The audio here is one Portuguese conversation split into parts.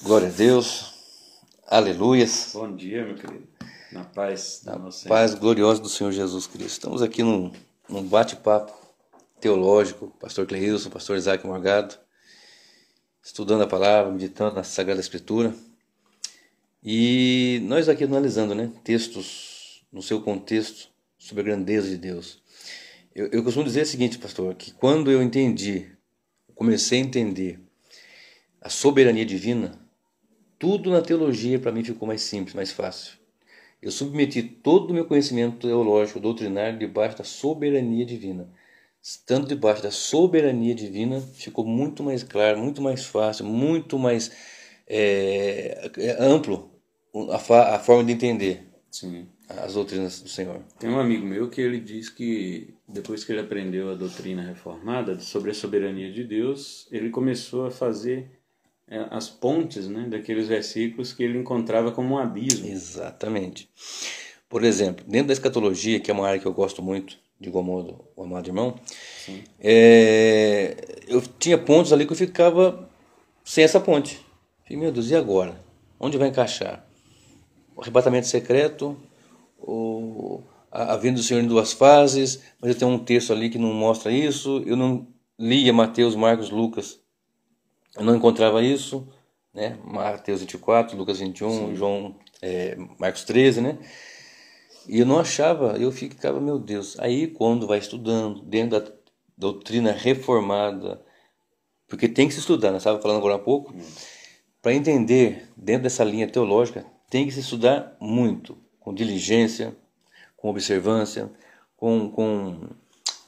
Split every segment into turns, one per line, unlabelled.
Glória a Deus, aleluias,
Bom dia, meu querido. Na paz do
na
nosso Senhor.
paz gloriosa do Senhor Jesus Cristo. Estamos aqui num bate-papo teológico, pastor Cleilson, pastor Isaac Morgado, estudando a palavra, meditando na Sagrada Escritura. E nós aqui analisando, textos no seu contexto sobre a grandeza de Deus. Eu costumo dizer o seguinte, pastor, que quando eu comecei a entender a soberania divina, tudo na teologia para mim ficou mais simples, mais fácil. Eu submeti todo o meu conhecimento teológico, doutrinário, debaixo da soberania divina. Estando debaixo da soberania divina, ficou muito mais claro, muito mais fácil, muito mais amplo a forma de entender
Sim.
as doutrinas do Senhor.
Tem um amigo meu que ele diz que depois que ele aprendeu a doutrina reformada sobre a soberania de Deus, ele começou a fazer as pontes, daqueles versículos que ele encontrava como um abismo.
Exatamente. Por exemplo, dentro da escatologia, que é uma área que eu gosto muito, de igual modo o amado irmão, eu tinha pontos ali que eu ficava sem essa ponte. Falei, meu Deus, e agora? Onde vai encaixar? O arrebatamento secreto, a vinda do Senhor em duas fases, mas eu tenho um texto ali que não mostra isso, eu não lia Mateus, Marcos, Lucas, eu não encontrava isso, Mateus 24, Lucas 21, João, Marcos 13, E eu não achava, eu ficava, meu Deus. Aí quando vai estudando, dentro da doutrina reformada, porque tem que se estudar, nós estávamos falando agora há pouco, para entender dentro dessa linha teológica, tem que se estudar muito, com diligência, com observância, como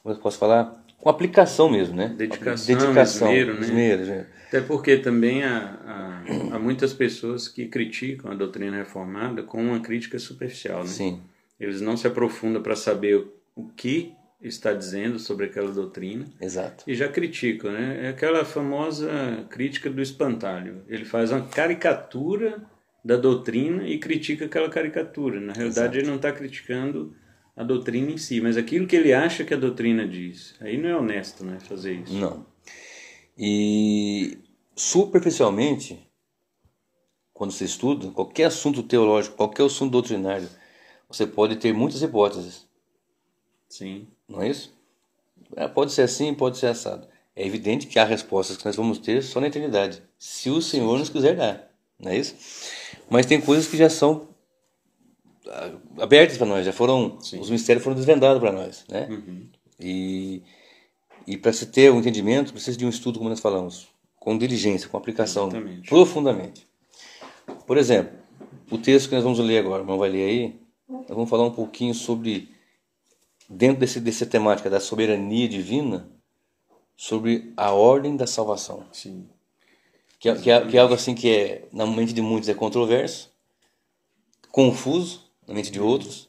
eu posso falar? Com aplicação mesmo,
Dedicação,
esmero.
Até porque também há muitas pessoas que criticam a doutrina reformada com uma crítica superficial,
Sim.
Eles não se aprofundam para saber o que está dizendo sobre aquela doutrina.
Exato.
E já criticam, É aquela famosa crítica do espantalho. Ele faz uma caricatura da doutrina e critica aquela caricatura. Na realidade, ele não está criticando a doutrina em si, mas aquilo que ele acha que a doutrina diz. Aí não é honesto, fazer isso.
Não. E superficialmente, quando você estuda qualquer assunto teológico, qualquer assunto doutrinário, você pode ter muitas hipóteses.
Sim.
Não é isso? Pode ser assim, pode ser assado. É evidente que há respostas que nós vamos ter só na eternidade, se o Senhor nos quiser dar. Não é isso? Mas tem coisas que já são abertas para nós, os mistérios foram desvendados para nós, E para se ter um entendimento, precisa de um estudo, como nós falamos, com diligência, com aplicação, profundamente. Por exemplo, o texto que nós vamos ler agora, o irmão vai ler aí, nós vamos falar um pouquinho sobre, dentro dessa temática da soberania divina, sobre a ordem da salvação.
Sim.
Que é algo assim que na mente de muitos é controverso, confuso na mente de outros,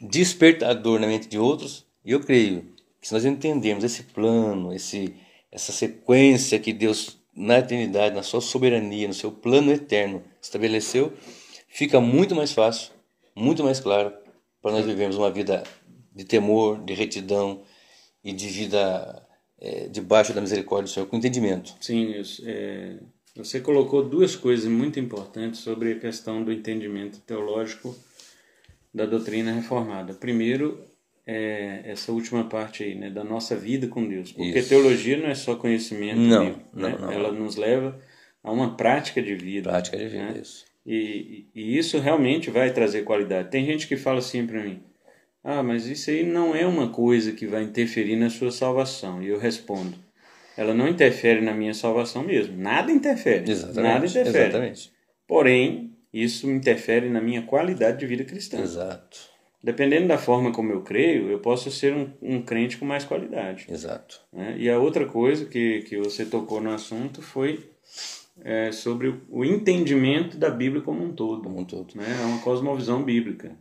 despertador na mente de outros, e eu creio que se nós entendermos esse plano, essa sequência que Deus, na eternidade, na sua soberania, no seu plano eterno, estabeleceu, fica muito mais fácil, muito mais claro, para nós vivermos uma vida de temor, de retidão e de vida debaixo da misericórdia do Senhor, com entendimento.
Sim, você colocou duas coisas muito importantes sobre a questão do entendimento teológico da doutrina reformada. Primeiro, essa última parte aí, da nossa vida com Deus. Porque teologia não é só conhecimento bíblico,
não.
Ela nos leva a uma prática de vida.
Prática de vida, isso.
E isso realmente vai trazer qualidade. Tem gente que fala assim para mim, mas isso aí não é uma coisa que vai interferir na sua salvação. E eu respondo, ela não interfere na minha salvação mesmo. Nada interfere.
Exatamente.
Nada interfere.
Exatamente.
Porém, isso interfere na minha qualidade de vida cristã.
Exato.
Dependendo da forma como eu creio, eu posso ser um crente com mais qualidade.
Exato.
E a outra coisa que você tocou no assunto foi sobre o entendimento da Bíblia como um todo.
Como um todo.
É uma cosmovisão bíblica.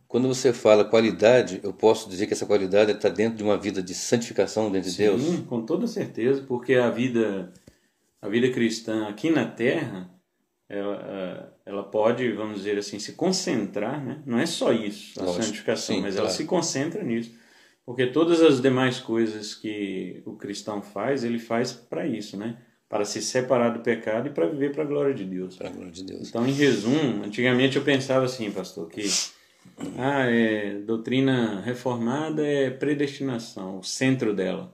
Quando você fala qualidade, eu posso dizer que essa qualidade está dentro de uma vida de santificação dentro de Deus?
Sim, com toda certeza, porque a vida cristã aqui na Terra, ela pode, vamos dizer assim, se concentrar, Não é só isso, a santificação, mas ela se concentra nisso. Porque todas as demais coisas que o cristão faz, ele faz para isso, para se separar do pecado e para viver para a glória de Deus.
Para a glória de Deus.
Então, em resumo, antigamente eu pensava assim, pastor, que doutrina reformada é predestinação, o centro dela.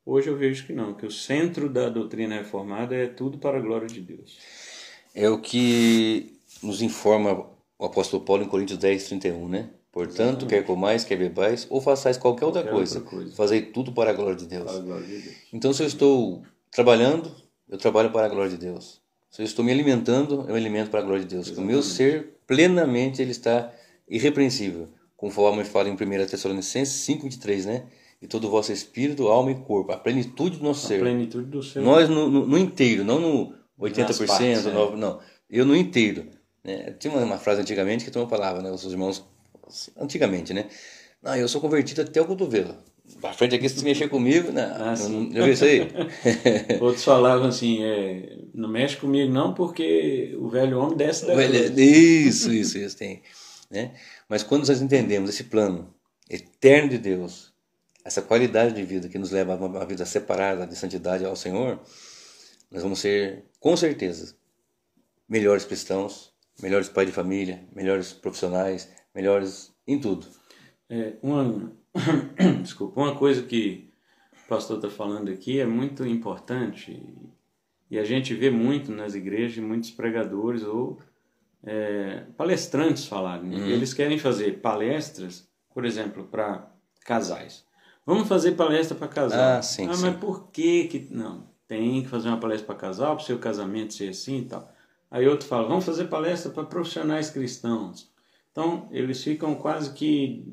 Hoje eu vejo que não, que o centro da doutrina reformada é tudo para a glória de Deus.
É o que nos informa o apóstolo Paulo em Coríntios 10:31, né? Portanto, quer comais, quer bebais, ou façais qualquer outra coisa, fazei tudo para a glória de Deus.
Para a glória de Deus.
Então, se eu estou trabalhando, eu trabalho para a glória de Deus. Se eu estou me alimentando, eu alimento para a glória de Deus. O meu ser, plenamente, ele está irrepreensível, conforme fala em 1 Tessalonicenses 5:23, né? E todo o vosso espírito, alma e corpo, a plenitude do nosso ser.
A plenitude do ser.
Nós no inteiro, não no 80%,
partes,
9%, não. Eu no inteiro. Né? Tinha uma frase antigamente que todo falava, né? Os seus irmãos, antigamente, né? Não, eu sou convertido até o cotovelo. Pra frente aqui, se mexer comigo, não, já viu isso aí?
Outros falavam assim, não mexe comigo não, porque o velho homem desce da cruz.
Isso tem. Né? Mas quando nós entendemos esse plano eterno de Deus, essa qualidade de vida que nos leva a uma vida separada de santidade ao Senhor, nós vamos ser, com certeza, melhores cristãos, melhores pais de família, melhores profissionais, melhores em tudo.
Uma coisa que o pastor está falando aqui é muito importante e a gente vê muito nas igrejas, muitos pregadores ou palestrantes falarem. Né? Eles querem fazer palestras, por exemplo, para casais. Vamos fazer palestra para casal.
Sim.
Mas por que não? Tem que fazer uma palestra para casal, para o seu casamento ser assim e tal. Aí outro fala, vamos fazer palestra para profissionais cristãos. Então, eles ficam quase que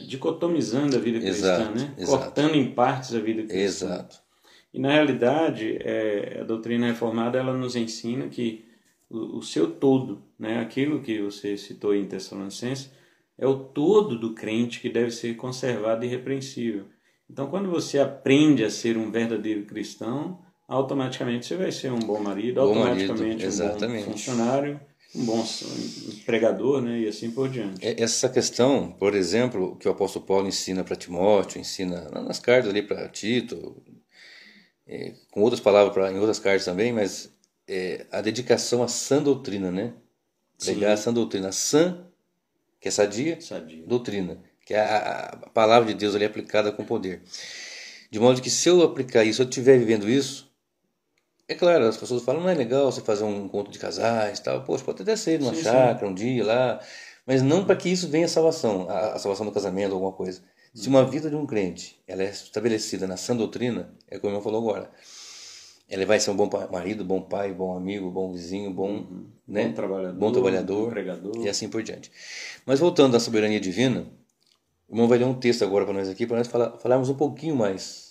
dicotomizando a vida cristã, né? Cortando em partes a vida cristã.
Exato.
E, na realidade, a doutrina reformada ela nos ensina que o seu todo, né? Aquilo que você citou em Tessalonicenses, é o todo do crente que deve ser conservado e irrepreensível. Então, quando você aprende a ser um verdadeiro cristão, automaticamente você vai ser um bom marido, automaticamente um bom funcionário, um bom pregador, né? E assim por diante.
Essa questão, por exemplo, que o apóstolo Paulo ensina para Timóteo, ensina nas cartas ali para Tito, com outras palavras em outras cartas também, mas a dedicação à sã doutrina, né? Pregar a sã doutrina. A sã, que é sadia. Doutrina, que é a palavra de Deus ali aplicada com poder. De modo que se eu aplicar isso, se eu estiver vivendo isso, é claro, as pessoas falam, não é legal você fazer um encontro de casais e tal, poxa, pode até ser numa chácara, um dia lá, mas não para que isso venha a salvação do casamento, alguma coisa. Se uma vida de um crente ela é estabelecida na sã doutrina, é como eu falou agora, ele vai ser um bom marido, bom pai, bom amigo, bom vizinho, bom trabalhador,
pregador,
e assim por diante. Mas voltando à soberania divina, o irmão vai ler um texto agora para nós aqui, para nós falarmos um pouquinho mais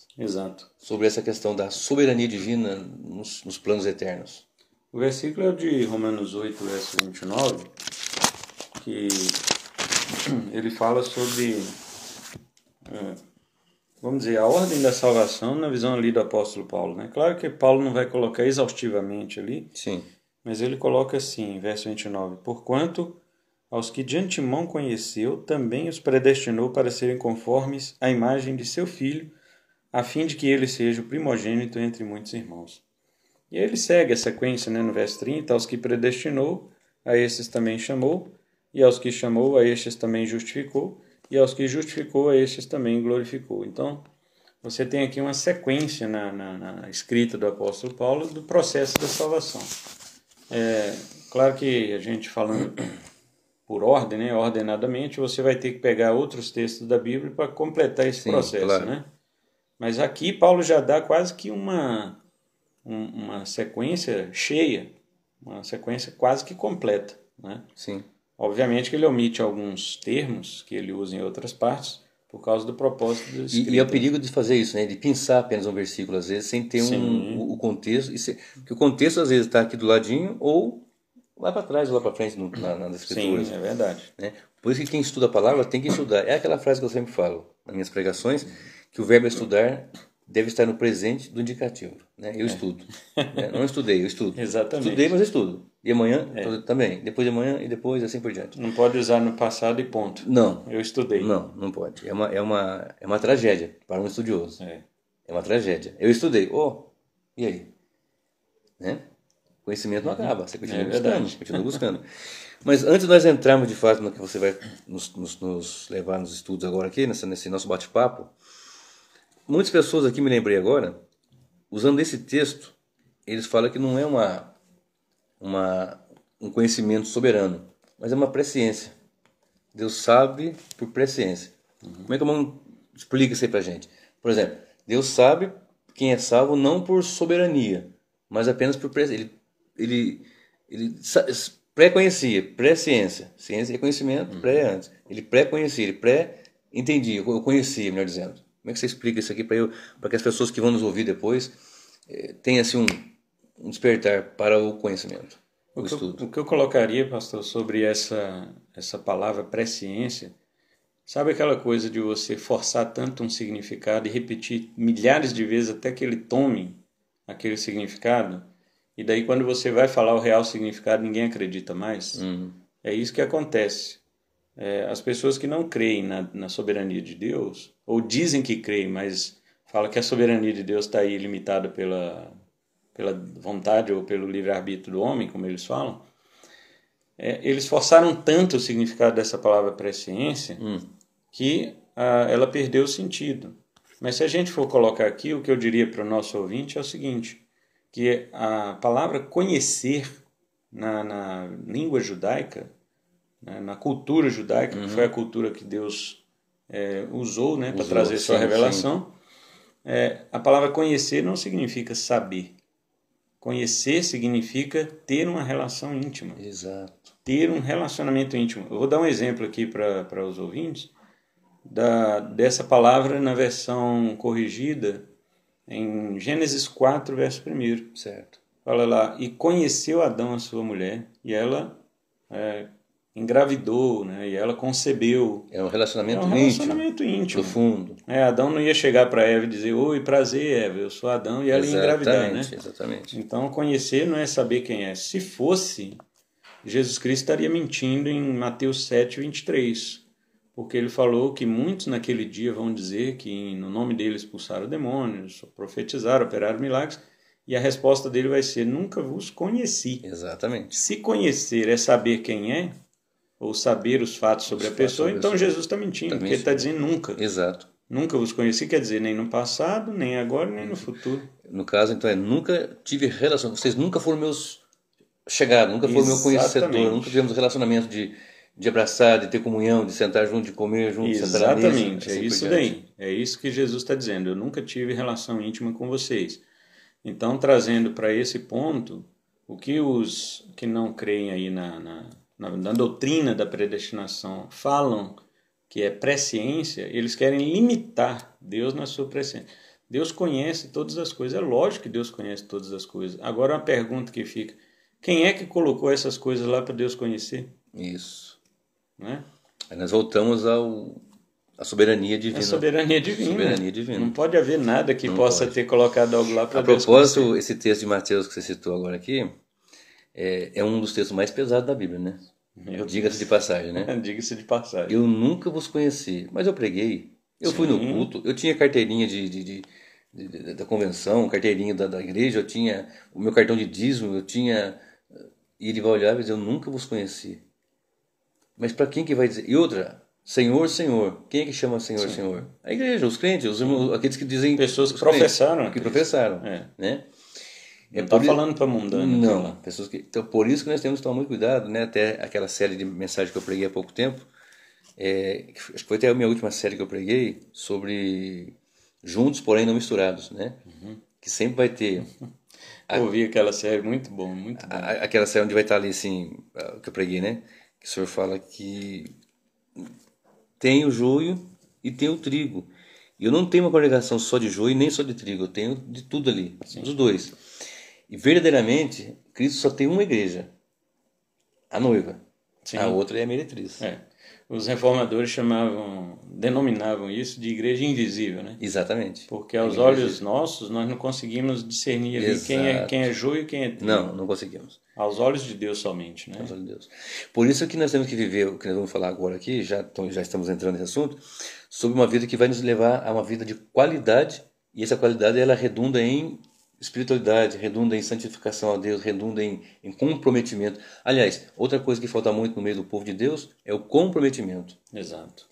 sobre essa questão da soberania divina nos planos eternos.
O versículo é o de Romanos 8, verso 29, que ele fala sobre, vamos dizer, a ordem da salvação na visão ali do apóstolo Paulo. Né? Claro que Paulo não vai colocar exaustivamente ali,
sim,
mas ele coloca assim, verso 29, porquanto aos que de antemão conheceu, também os predestinou para serem conformes à imagem de seu Filho, a fim de que ele seja o primogênito entre muitos irmãos. E aí ele segue a sequência, né, no verso 30, aos que predestinou, a esses também chamou, e aos que chamou, a estes também justificou, e aos que justificou, a estes também glorificou. Então, você tem aqui uma sequência na escrita do apóstolo Paulo do processo da salvação. Claro que a gente falando por ordem, né, ordenadamente, você vai ter que pegar outros textos da Bíblia para completar esse processo, claro. Né? Mas aqui Paulo já dá quase que uma sequência cheia, uma sequência quase que completa. Né?
Sim.
Obviamente que ele omite alguns termos que ele usa em outras partes por causa do propósito do escrito.
E é o perigo de fazer isso, né? De pensar apenas um versículo, às vezes, sem ter o contexto. Porque o contexto, às vezes, está aqui do ladinho ou lá para trás ou lá para frente nas escrituras.
Sim, é verdade.
Né? Por isso que quem estuda a palavra tem que estudar. É aquela frase que eu sempre falo nas minhas pregações, que o verbo estudar deve estar no presente do indicativo. Né? Eu estudo. Né? Não estudei, eu estudo.
Exatamente.
Estudei, mas eu estudo. E amanhã também. Depois de amanhã e depois assim por diante.
Não pode usar no passado e ponto.
Não.
Eu estudei.
Não pode. É uma tragédia para um estudioso. É uma tragédia. Eu estudei. E aí? Né? Conhecimento não acaba, você continua
verdade.
continua buscando. Mas antes de nós entrarmos de fato no que você vai nos levar nos estudos agora aqui, nesse nosso bate-papo, muitas pessoas aqui, me lembrei agora, usando esse texto, eles falam que não é um conhecimento soberano, mas é uma presciência. Deus sabe por presciência. Como é que o irmão explica isso aí pra gente? Por exemplo, Deus sabe quem é salvo não por soberania, mas apenas por presciência. Ele pré-conhecia, pré-ciência. Ciência é conhecimento, pré antes. Ele pré-conhecia, ele pré-entendia, eu conhecia, melhor dizendo. Como é que você explica isso aqui para que as pessoas que vão nos ouvir depois tenham assim, um despertar para o conhecimento, o estudo?
O que eu colocaria, pastor, sobre essa palavra presciência, sabe aquela coisa de você forçar tanto um significado e repetir milhares de vezes até que ele tome aquele significado? E daí quando você vai falar o real significado, ninguém acredita mais. É isso que acontece. As pessoas que não creem na soberania de Deus, ou dizem que creem, mas falam que a soberania de Deus está aí limitada pela vontade ou pelo livre-arbítrio do homem, como eles falam, eles forçaram tanto o significado dessa palavra presciência que ela perdeu o sentido. Mas se a gente for colocar aqui, o que eu diria para o nosso ouvinte é o seguinte, que a palavra conhecer na língua judaica, na cultura judaica, que foi a cultura que Deus usou, né, para trazer sua revelação, a palavra conhecer não significa saber. Conhecer significa ter uma relação íntima.
Exato.
Ter um relacionamento íntimo. Eu vou dar um exemplo aqui para os ouvintes dessa palavra na versão corrigida em Gênesis 4, verso 1.
Certo.
Fala lá, e conheceu Adão a sua mulher, e ela engravidou, né? E ela concebeu.
É um relacionamento
íntimo.
Profundo.
Adão não ia chegar para Eva e dizer, oi, prazer, Eva, eu sou Adão, e ela ia engravidar, né?
Exatamente.
Então, conhecer não é saber quem é. Se fosse, Jesus Cristo estaria mentindo em Mateus 7, 23. Porque ele falou que muitos naquele dia vão dizer que no nome dele expulsaram demônios, profetizaram, operaram milagres, e a resposta dele vai ser, nunca vos conheci.
Exatamente.
Se conhecer é saber quem é, ou saber os fatos sobre a pessoa, então Jesus está mentindo, porque ele está dizendo nunca.
Exato.
Nunca vos conheci, quer dizer, nem no passado, nem agora, nem no futuro.
No caso, então, nunca tive relação, vocês nunca foram meus chegados, nunca foram meu conhecedor, nunca tivemos um relacionamento de abraçar, de ter comunhão, de sentar junto, de comer junto, sentar na mesa.
Exatamente, é isso daí. É isso que Jesus está dizendo. Eu nunca tive relação íntima com vocês. Então, trazendo para esse ponto, o que os que não creem aí na doutrina da predestinação falam que é presciência, eles querem limitar Deus na sua presciência. Deus conhece todas as coisas. É lógico que Deus conhece todas as coisas. Agora, uma pergunta que fica, quem é que colocou essas coisas lá para Deus conhecer?
Isso.
Né?
Aí nós voltamos à soberania divina.
A soberania divina.
Soberania divina.
Não pode haver nada que possa ter colocado algo lá para
Deus conhecer. A propósito, esse texto de Mateus que você citou agora aqui, é um dos textos mais pesados da Bíblia, né? Diga-se de passagem, né?
Diga-se de passagem.
Eu nunca vos conheci, mas eu preguei. Eu fui no culto, eu tinha carteirinha da convenção, carteirinha da igreja, eu tinha o meu cartão de dízimo, eu tinha... E ele vai olhar e vai dizer, eu nunca vos conheci. Mas para quem que vai dizer? E outra, Senhor, Senhor. Quem é que chama Senhor, Senhor? A igreja, os crentes, aqueles que dizem...
Pessoas que professaram.
Que professaram, né?
Não está falando para mundano.
Não, pessoas que... Então, por isso que nós temos que tomar muito cuidado, né? Até aquela série de mensagens que eu preguei há pouco tempo, acho que foi até a minha última série que eu preguei, sobre juntos, porém não misturados, né? Que sempre vai ter...
Ouvi aquela série, muito bom, muito bom.
Aquela série onde vai estar ali, assim, que eu preguei, né? Que o senhor fala que tem o joio e tem o trigo. E eu não tenho uma congregação só de joio nem só de trigo, eu tenho de tudo ali, dos dois. E verdadeiramente, Cristo só tem uma igreja, a noiva. Sim. A outra é a meretriz.
Os reformadores denominavam isso de igreja invisível, né?
Exatamente.
Porque aos olhos nossos nós não conseguimos discernir ali quem é joio e quem é trigo.
Não conseguimos.
Aos olhos de Deus somente, né?
Aos olhos de Deus. Por isso que nós temos que viver, o que nós vamos falar agora aqui, já estamos entrando nesse assunto, sobre uma vida que vai nos levar a uma vida de qualidade, e essa qualidade ela redunda em espiritualidade, redunda em santificação a Deus, redunda em comprometimento. Aliás, outra coisa que falta muito no meio do povo de Deus é o comprometimento.
Exato.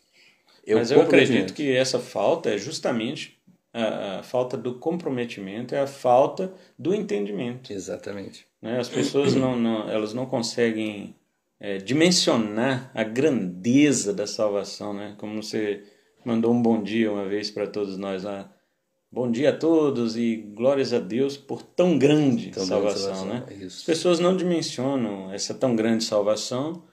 É o
Mas eu acredito
comprometimento.
que essa falta é justamente a falta do comprometimento, é a falta do entendimento.
Exatamente.
Né? As pessoas elas não conseguem dimensionar a grandeza da salvação, né? Como você mandou um bom dia uma vez para todos nós lá. Bom dia a todos e glórias a Deus por tão grande salvação, né?
Isso.
As pessoas não dimensionam essa tão grande salvação,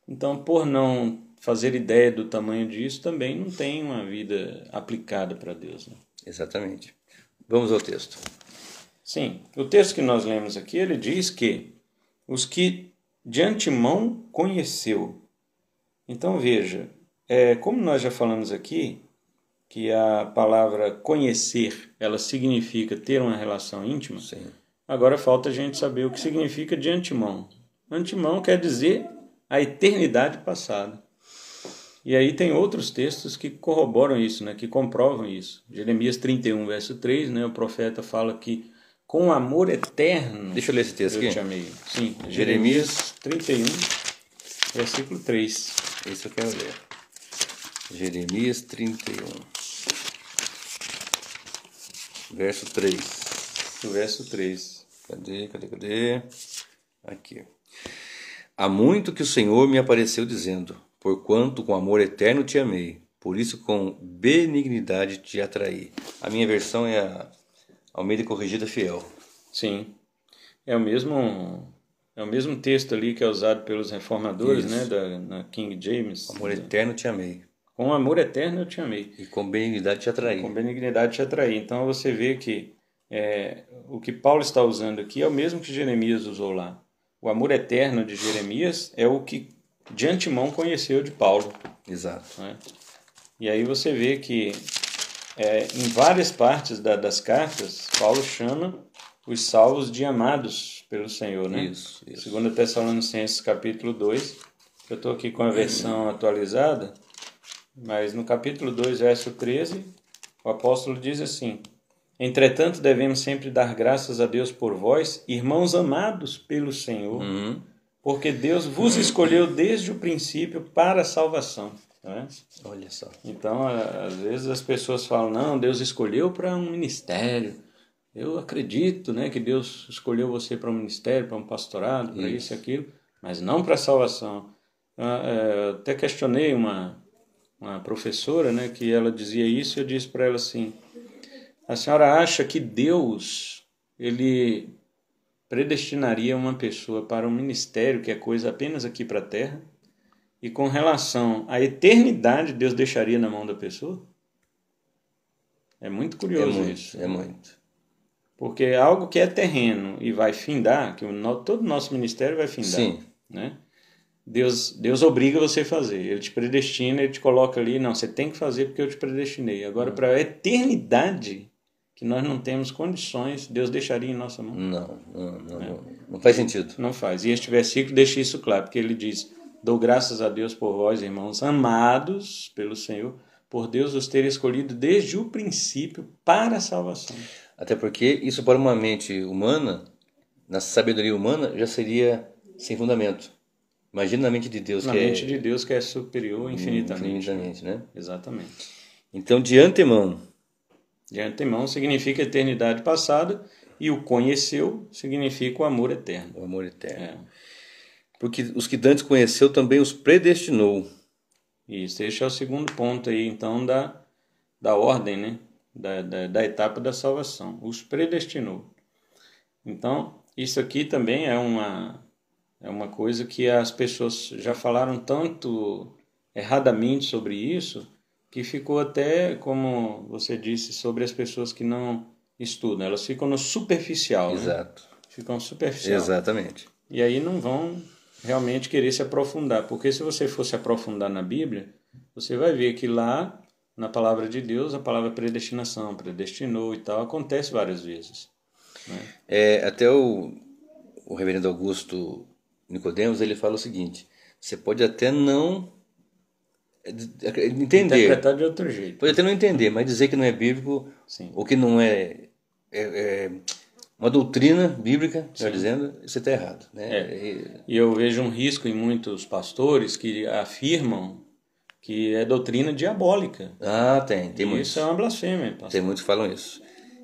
então por não fazer ideia do tamanho disso, também não tem uma vida aplicada para Deus, né?
Exatamente. Vamos ao texto.
Sim, o texto que nós lemos aqui, ele diz que os que de antemão conheceu. Então veja, como nós já falamos aqui, que a palavra conhecer, ela significa ter uma relação íntima.
Sim.
Agora falta a gente saber o que significa de antemão. Antemão quer dizer a eternidade passada. E aí tem outros textos que corroboram isso, né, que comprovam isso. Jeremias 31, verso 3, né, o profeta fala que com amor eterno
Deixa eu ler esse texto
eu
aqui.
te amei. Sim, Jeremias 31, versículo 3.
Isso eu quero ler. Jeremias 31, verso 3.
O verso 3.
Cadê? Aqui. Há muito que o Senhor me apareceu dizendo, porquanto com amor eterno te amei, por isso com benignidade te atraí. A minha versão é a Almeida Corrigida Fiel.
Sim. É o mesmo texto ali que é usado pelos reformadores,
Isso.
né, na King James.
Amor eterno te amei.
Com amor eterno eu te amei.
E com benignidade te atraí.
Com benignidade te atraí. Então você vê que o que Paulo está usando aqui é o mesmo que Jeremias usou lá. O amor eterno de Jeremias é o que de antemão conheceu de Paulo.
Exato.
Né? E aí você vê que em várias partes das cartas, Paulo chama os salvos de amados pelo Senhor. Né?
Isso.
2 Tessalonicenses capítulo 2, eu estou aqui com a versão atualizada, mas no capítulo 2, verso 13, o apóstolo diz assim: entretanto, devemos sempre dar graças a Deus por vós, irmãos amados pelo Senhor, porque Deus vos escolheu desde o princípio para a salvação. Não é?
Olha só.
Então, às vezes as pessoas falam, não, Deus escolheu para um ministério. Eu acredito, né, que Deus escolheu você para um ministério, para um pastorado, para isso e aquilo, mas não para a salvação. Eu até questionei uma professora, né, que ela dizia isso, e eu disse para ela assim: a senhora acha que Deus ele predestinaria uma pessoa para um ministério que é coisa apenas aqui para a terra, e com relação à eternidade Deus deixaria na mão da pessoa? É muito curioso isso.
É muito.
Porque algo que é terreno e vai findar, que todo o nosso ministério vai findar.
Sim.
Né? Deus obriga você a fazer. Ele te predestina, ele te coloca ali, não, você tem que fazer porque eu te predestinei. Agora, para a eternidade, que nós não temos condições, Deus deixaria em nossa mão?
Não faz sentido.
Não faz. E este versículo deixa isso claro, porque ele diz: dou graças a Deus por vós, irmãos, amados pelo Senhor, por Deus os ter escolhido desde o princípio para a salvação.
Até porque isso para uma mente humana, na sabedoria humana, já seria sem fundamento. Imagina na mente de Deus,
na mente de Deus que é superior infinitamente.
Né?
Exatamente.
Então, de antemão.
De antemão significa eternidade passada, e o conheceu significa o amor eterno.
O amor eterno. Porque os que dantes conheceu também os predestinou.
Isso, este é o segundo ponto aí, então, da ordem, né? Da etapa da salvação. Os predestinou. Então, isso aqui também é uma coisa que as pessoas já falaram tanto erradamente sobre isso, que ficou até, como você disse, sobre as pessoas que não estudam. Elas ficam no superficial.
Exato.
Né? Ficam superficial.
Exatamente.
E aí não vão realmente querer se aprofundar. Porque se você for se aprofundar na Bíblia, você vai ver que lá, na palavra de Deus, a palavra predestinação, predestinou e tal, acontece várias vezes. Né?
Até o reverendo Augusto Nicodemos, ele fala o seguinte: você pode até não entender,
interpretar de outro jeito.
Pode até não entender, mas dizer que não é bíblico,
Sim.
ou que não é uma doutrina bíblica, melhor dizendo, você está errado. Né?
E eu vejo um risco em muitos pastores que afirmam que é doutrina diabólica.
Ah, tem muitos.
Isso é uma blasfêmia, pastor.
Tem muitos que falam isso.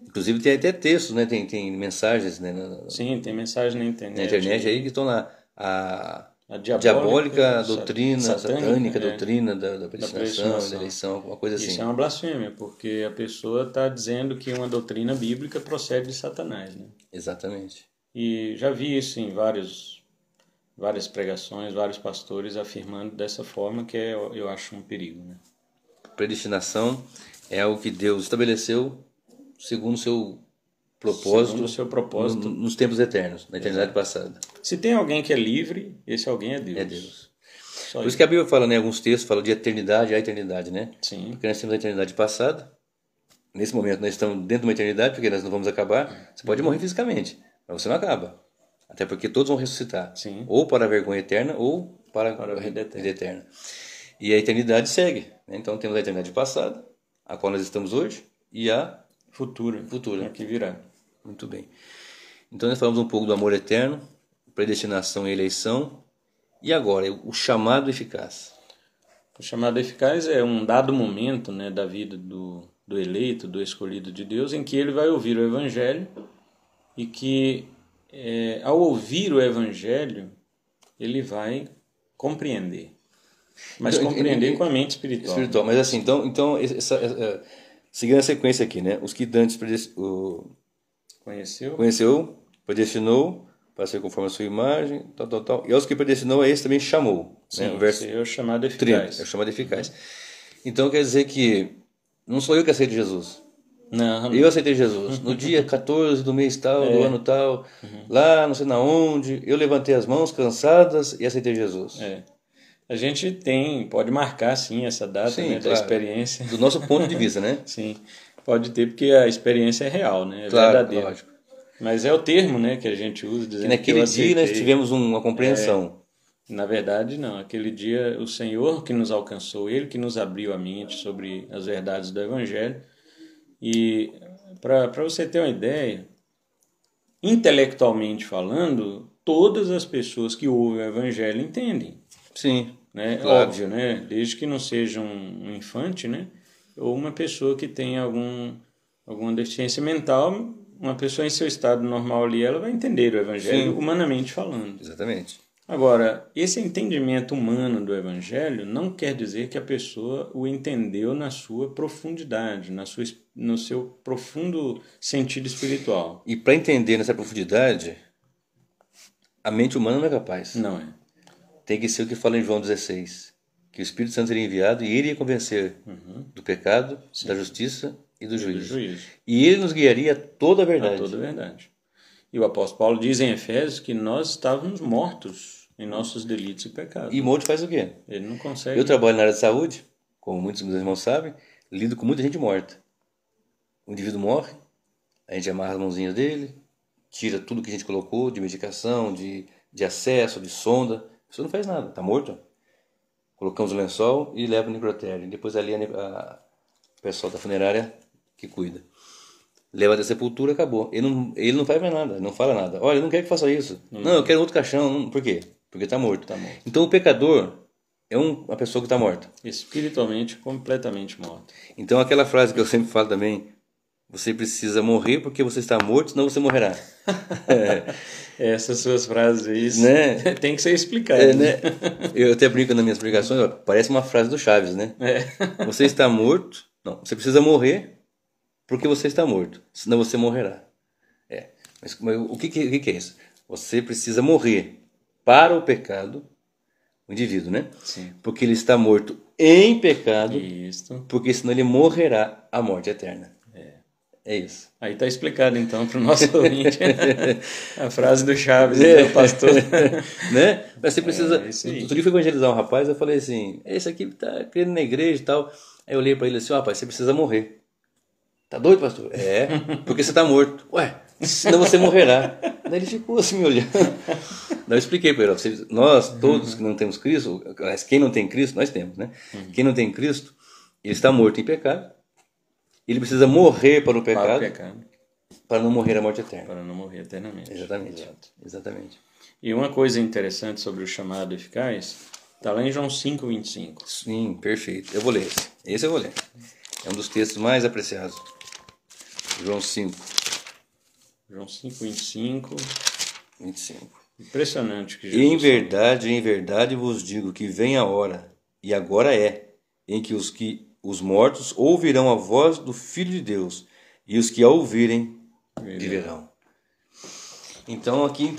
Inclusive tem até textos, né? Tem mensagens, né?
Sim, tem mensagem na internet.
Na internet aí que estão lá. A
diabólica
diabólica doutrina, satânica
é,
doutrina da predestinação e da eleição, uma coisa assim.
Isso é uma blasfêmia, porque a pessoa está dizendo que uma doutrina bíblica procede de Satanás. Né?
Exatamente.
E já vi isso em várias pregações, vários pastores afirmando dessa forma, que eu acho um perigo. Né?
Predestinação é algo que Deus estabeleceu segundo o seu propósito,
segundo o seu propósito
nos tempos eternos, na eternidade passada.
Se tem alguém que é livre, esse alguém é Deus.
É Deus.
Só
Por isso que a Bíblia fala, né, alguns textos falam de eternidade a eternidade, né?
Sim.
Porque nós temos a eternidade passada. Nesse momento nós estamos dentro de uma eternidade, porque nós não vamos acabar. Você pode morrer fisicamente, mas você não acaba. Até porque todos vão ressuscitar.
Sim.
Ou para a vergonha eterna, ou para a vida eterna. E a eternidade segue. Né? Então temos a eternidade passada, a qual nós estamos hoje, e a
futura. A que virá.
Muito bem. Então nós falamos um pouco do amor eterno, predestinação e eleição. E agora, o chamado eficaz.
O chamado eficaz é um dado momento, né, da vida do eleito, do escolhido de Deus, em que ele vai ouvir o Evangelho e que, ao ouvir o Evangelho, ele vai compreender. Mas então, compreender com a mente espiritual.
Mas assim, então seguindo a sequência aqui, né? Os que dantes conheceu, predestinou, para ser conforme a sua imagem, tal. E aos que predestinou, a esse também chamou.
Sim,
né? O verso
é o chamado eficaz.
30, é o chamado eficaz. Então quer dizer que não sou eu que aceito Jesus.
Não.
Eu aceitei Jesus. No dia 14 do mês tal, do ano tal, lá não sei na onde, eu levantei as mãos cansadas e aceitei Jesus.
A gente pode marcar sim essa data,
sim,
né,
claro,
da experiência.
Do nosso ponto de vista, né?
Sim, pode ter, porque a experiência é real, né? É
claro,
verdadeira.
Lógico.
Mas é o termo, né, que a gente usa, dizendo
que naquele dia nós tivemos uma compreensão.
Na verdade, não. Aquele dia, o Senhor que nos alcançou, Ele que nos abriu a mente sobre as verdades do Evangelho. E, para você ter uma ideia, intelectualmente falando, todas as pessoas que ouvem o Evangelho entendem.
Sim.
Né? Claro. Óbvio, né? Desde que não seja um infante, né? Ou uma pessoa que tenha alguma deficiência mental, uma pessoa em seu estado normal ali, ela vai entender o Evangelho, sim, humanamente falando.
Exatamente.
Agora, esse entendimento humano do Evangelho não quer dizer que a pessoa o entendeu na sua profundidade, no seu profundo sentido espiritual.
E para entender nessa profundidade, a mente humana não é capaz.
Não é.
Tem que ser o que fala em João 16, que o Espírito Santo seria enviado e ele ia convencer do pecado, sim, da justiça e do juízo. E ele nos guiaria a toda a verdade.
A toda a verdade. E o apóstolo Paulo diz em Efésios que nós estávamos mortos em nossos delitos e pecados.
E morto faz o quê?
Ele não consegue.
Eu trabalho na área de saúde, como muitos dos meus irmãos sabem, lido com muita gente morta. O indivíduo morre, a gente amarra as mãozinhas dele, tira tudo que a gente colocou de medicação, de acesso, de sonda. A pessoa não faz nada, está morto. Colocamos o lençol e leva o necrotério. Depois ali o pessoal da funerária que cuida. Leva da sepultura, acabou. Ele não faz mais nada, não fala nada. Olha, eu não quero que faça isso. Não, eu quero outro caixão. Por quê? Porque está morto. Então o pecador é uma pessoa que está morta.
Espiritualmente, completamente morta.
Então aquela frase que eu sempre falo também, você precisa morrer porque você está morto, senão você morrerá.
Essas suas frases aí, né? Tem que ser explicado.
Né? Eu até brinco nas minhas explicações, parece uma frase do Chaves, né? Você está morto, não, você precisa morrer porque você está morto, senão você morrerá. Mas o que é isso? Você precisa morrer para o pecado, o indivíduo, né?
Sim.
Porque ele está morto em pecado,
isso,
porque senão ele morrerá a morte eterna. É isso.
Aí está explicado então para o nosso ouvinte a frase do Chaves, do pastor.
Né? Mas você precisa. Outro dia eu fui evangelizar um rapaz, eu falei assim: esse aqui está querendo na igreja e tal. Aí eu olhei para ele assim: rapaz, você precisa morrer. Tá doido, pastor? Porque você está morto. Ué, senão você morrerá. Daí ele ficou assim me olhando. Daí eu expliquei para ele: nós, todos que não temos Cristo, quem não tem Cristo, nós temos, né? Quem não tem Cristo, ele está morto em pecado. Ele precisa morrer para o pecado. Para não morrer a morte eterna.
Para não morrer eternamente.
Exatamente.
Exato.
Exatamente.
E uma coisa interessante sobre o chamado eficaz, está lá em João 5:25.
Sim, perfeito. Eu vou ler esse. Esse eu vou ler. É um dos textos mais apreciados. João 5,
João 5:25.
25.
Impressionante que Jesus
Em verdade vos digo que vem a hora, e agora é, em que os mortos ouvirão a voz do Filho de Deus, e os que a ouvirem viverão. Então aqui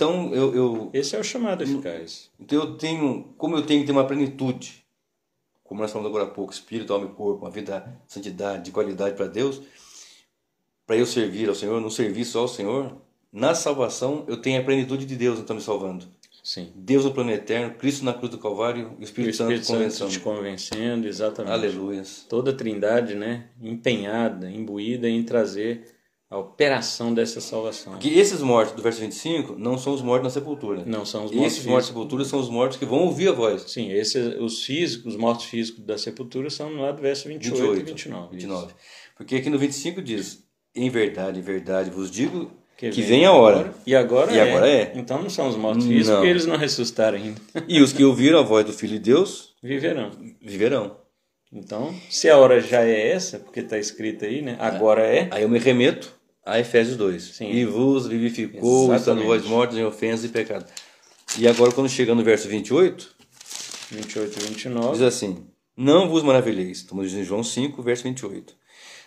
Esse é o chamado eficaz.
então como eu tenho que ter uma plenitude, como nós falamos agora há pouco, espírito, alma e corpo, uma vida de santidade, de qualidade para Deus, para eu servir ao Senhor, não servir só ao Senhor, na salvação eu tenho a plenitude de Deus então me salvando.
Sim.
Deus no plano eterno, Cristo na cruz do Calvário e o Espírito Santo
te convencendo, exatamente.
Aleluias.
Toda a Trindade, né, empenhada, imbuída em trazer a operação dessa salvação.
Porque esses mortos do verso 25 não são os mortos na sepultura.
Não são os mortos.
Esses mortos na sepultura são os mortos que vão ouvir a voz.
Sim, os mortos físicos da sepultura são lá do verso 28 e 29.
Porque aqui no 25 diz: em verdade, vos digo que
vem
vem a hora.
E agora é.
é.
Então não são os mortos físicos, porque eles não ressuscitaram ainda.
E os que ouviram a voz do Filho de Deus
viverão. Então, se a hora já é essa, porque está escrito aí, né? Agora é.
Aí eu me remeto a Efésios 2.
Sim.
E vos vivificou, estando vós mortos em ofensas e pecados. E agora, quando chega no verso 28
e 29,
diz assim: não vos maravilheis. Estamos em João 5, verso 28.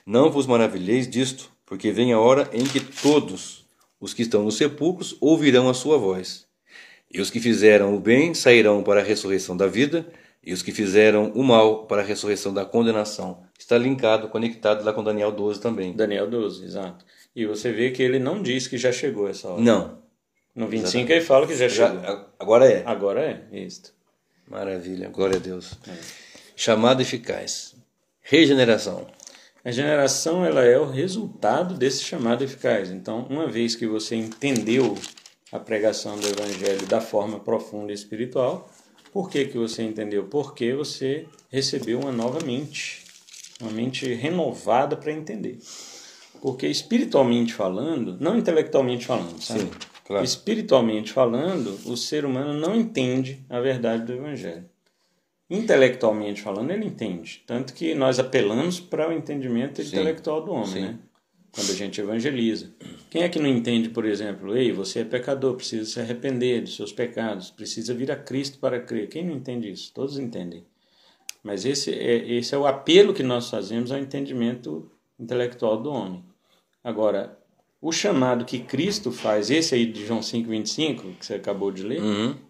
Não vos maravilheis disto, porque vem a hora em que todos os que estão nos sepulcros ouvirão a sua voz. E os que fizeram o bem sairão para a ressurreição da vida, e os que fizeram o mal para a ressurreição da condenação. Está linkado, conectado lá com Daniel 12 também.
Daniel 12, exato. E você vê que ele não diz que já chegou essa hora.
Não.
No 25 exatamente. Ele fala que já chegou.
Agora é.
Agora é, isso.
Maravilha, glória a Deus. Chamado eficaz. Regeneração.
A regeneração ela é o resultado desse chamado eficaz. Então, uma vez que você entendeu a pregação do Evangelho da forma profunda e espiritual, por que você entendeu? Porque você recebeu uma nova mente, uma mente renovada para entender. Porque espiritualmente falando, não intelectualmente falando, sabe?
Sim, claro.
Espiritualmente falando, o ser humano não entende a verdade do Evangelho. Intelectualmente falando, ele entende. Tanto que nós apelamos para o entendimento intelectual do homem, né? Quando a gente evangeliza. Quem é que não entende, por exemplo, ei, você é pecador, precisa se arrepender dos seus pecados, precisa vir a Cristo para crer. Quem não entende isso? Todos entendem. Mas esse é o apelo que nós fazemos ao entendimento intelectual do homem. Agora, o chamado que Cristo faz, esse aí de João 5:25, que você acabou de ler,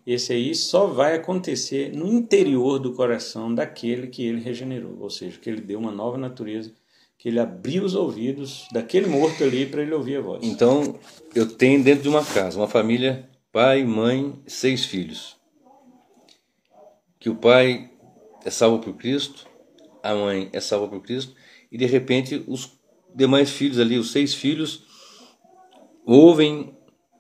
esse aí só vai acontecer no interior do coração daquele que ele regenerou, ou seja, que ele deu uma nova natureza, que ele abriu os ouvidos daquele morto ali para ele ouvir a voz.
Então, eu tenho dentro de uma casa, uma família, pai, mãe, 6 filhos. Que o pai é salvo por Cristo, a mãe é salva por Cristo, e de repente os demais filhos ali, os 6 filhos, ouvem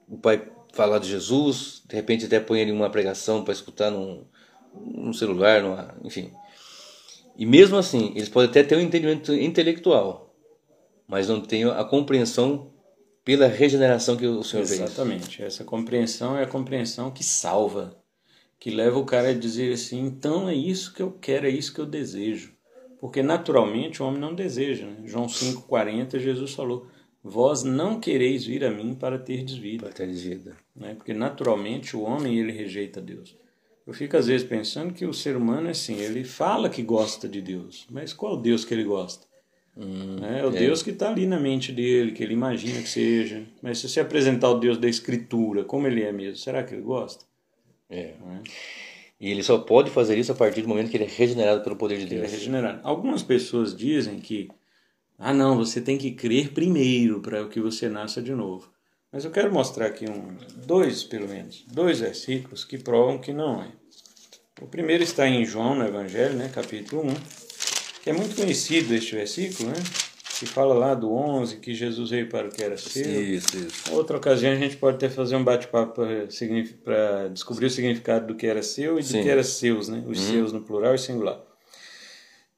o pai falar de Jesus, de repente até põe ali uma pregação para escutar num celular, enfim. E mesmo assim, eles podem até ter um entendimento intelectual, mas não têm a compreensão pela regeneração que o Senhor fez.
Exatamente. Essa compreensão é a compreensão que salva, que leva o cara a dizer assim, então é isso que eu quero, é isso que eu desejo. Porque naturalmente o homem não deseja. Né? João 5,40, Jesus falou, vós não quereis vir a mim para terdes vida.
Para terdes vida.
Né? Porque naturalmente o homem ele rejeita Deus. Eu fico às vezes pensando que o ser humano é assim, ele fala que gosta de Deus, mas qual Deus que ele gosta? É o Deus que está ali na mente dele, que ele imagina que seja. Mas se você apresentar o Deus da Escritura, como ele é mesmo, será que ele gosta?
E ele só pode fazer isso a partir do momento que ele é regenerado pelo poder de Deus.
Ele é regenerado. Algumas pessoas dizem que não, você tem que crer primeiro para que você nasça de novo. Mas eu quero mostrar aqui dois versículos que provam que não é. O primeiro está em João, no Evangelho, né, capítulo 1, que é muito conhecido este versículo, né, que fala lá do 11, que Jesus veio para o que era seu.
Isso.
Outra ocasião a gente pode até fazer um bate-papo para descobrir o significado do que era seu e do que era seus, né, os seus no plural e singular.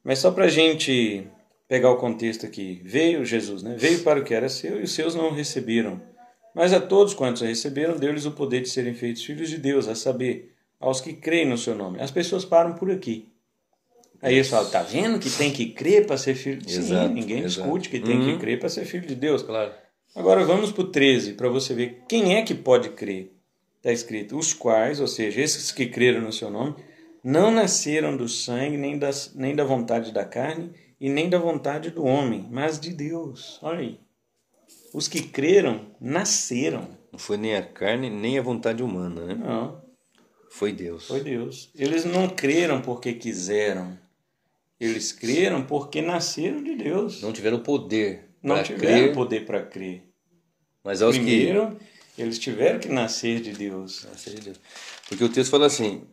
Mas só para a gente pegar o contexto aqui. Veio Jesus, né? Veio para o que era seu e os seus não o receberam. Mas a todos quantos o receberam, deu-lhes o poder de serem feitos filhos de Deus, a saber, aos que creem no seu nome. As pessoas param por aqui. Aí eles falam, tá vendo que tem que crer para ser filho?
Exato,
Sim, ninguém
exato.
discute que tem que crer para ser filho de Deus.
Claro.
Agora vamos para o 13, para você ver quem é que pode crer. Está escrito, os quais, ou seja, esses que creram no seu nome, não nasceram do sangue, nem da vontade da carne, e nem da vontade do homem, mas de Deus. Olha aí. Os que creram, nasceram.
Não foi nem a carne, nem a vontade humana, né?
Não,
Foi Deus.
foi Deus. Eles não creram porque quiseram. Eles creram porque nasceram de Deus.
Não tiveram poder
Não
para
tiveram
crer,
poder para crer.
mas aos
Primeiro, eles tiveram que nascer de Deus.
que... Porque o texto fala assim,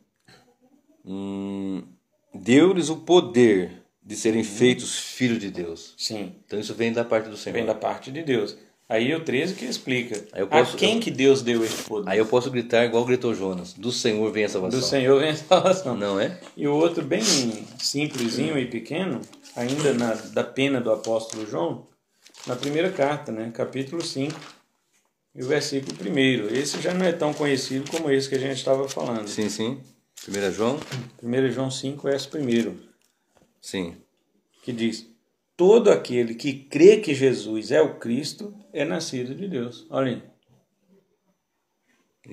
deu-lhes o poder de serem feitos filhos de Deus.
Sim,
Então isso vem da parte do Senhor.
vem da parte de Deus. Aí o 13 que explica.
Aí eu posso-
a quem que Deus deu este poder?
Aí eu posso gritar igual gritou Jonas, do Senhor vem a salvação.
Do Senhor vem a salvação.
Não é?
E o outro bem simplesinho e pequeno, ainda da pena do apóstolo João, na primeira carta, né? Capítulo 5, e o versículo 1. Esse já não é tão conhecido como esse que a gente estava falando.
Sim, sim. 1 João?
1 João 5, verso 1,
Sim.
que diz, todo aquele que crê que Jesus é o Cristo é nascido de Deus. Olha aí.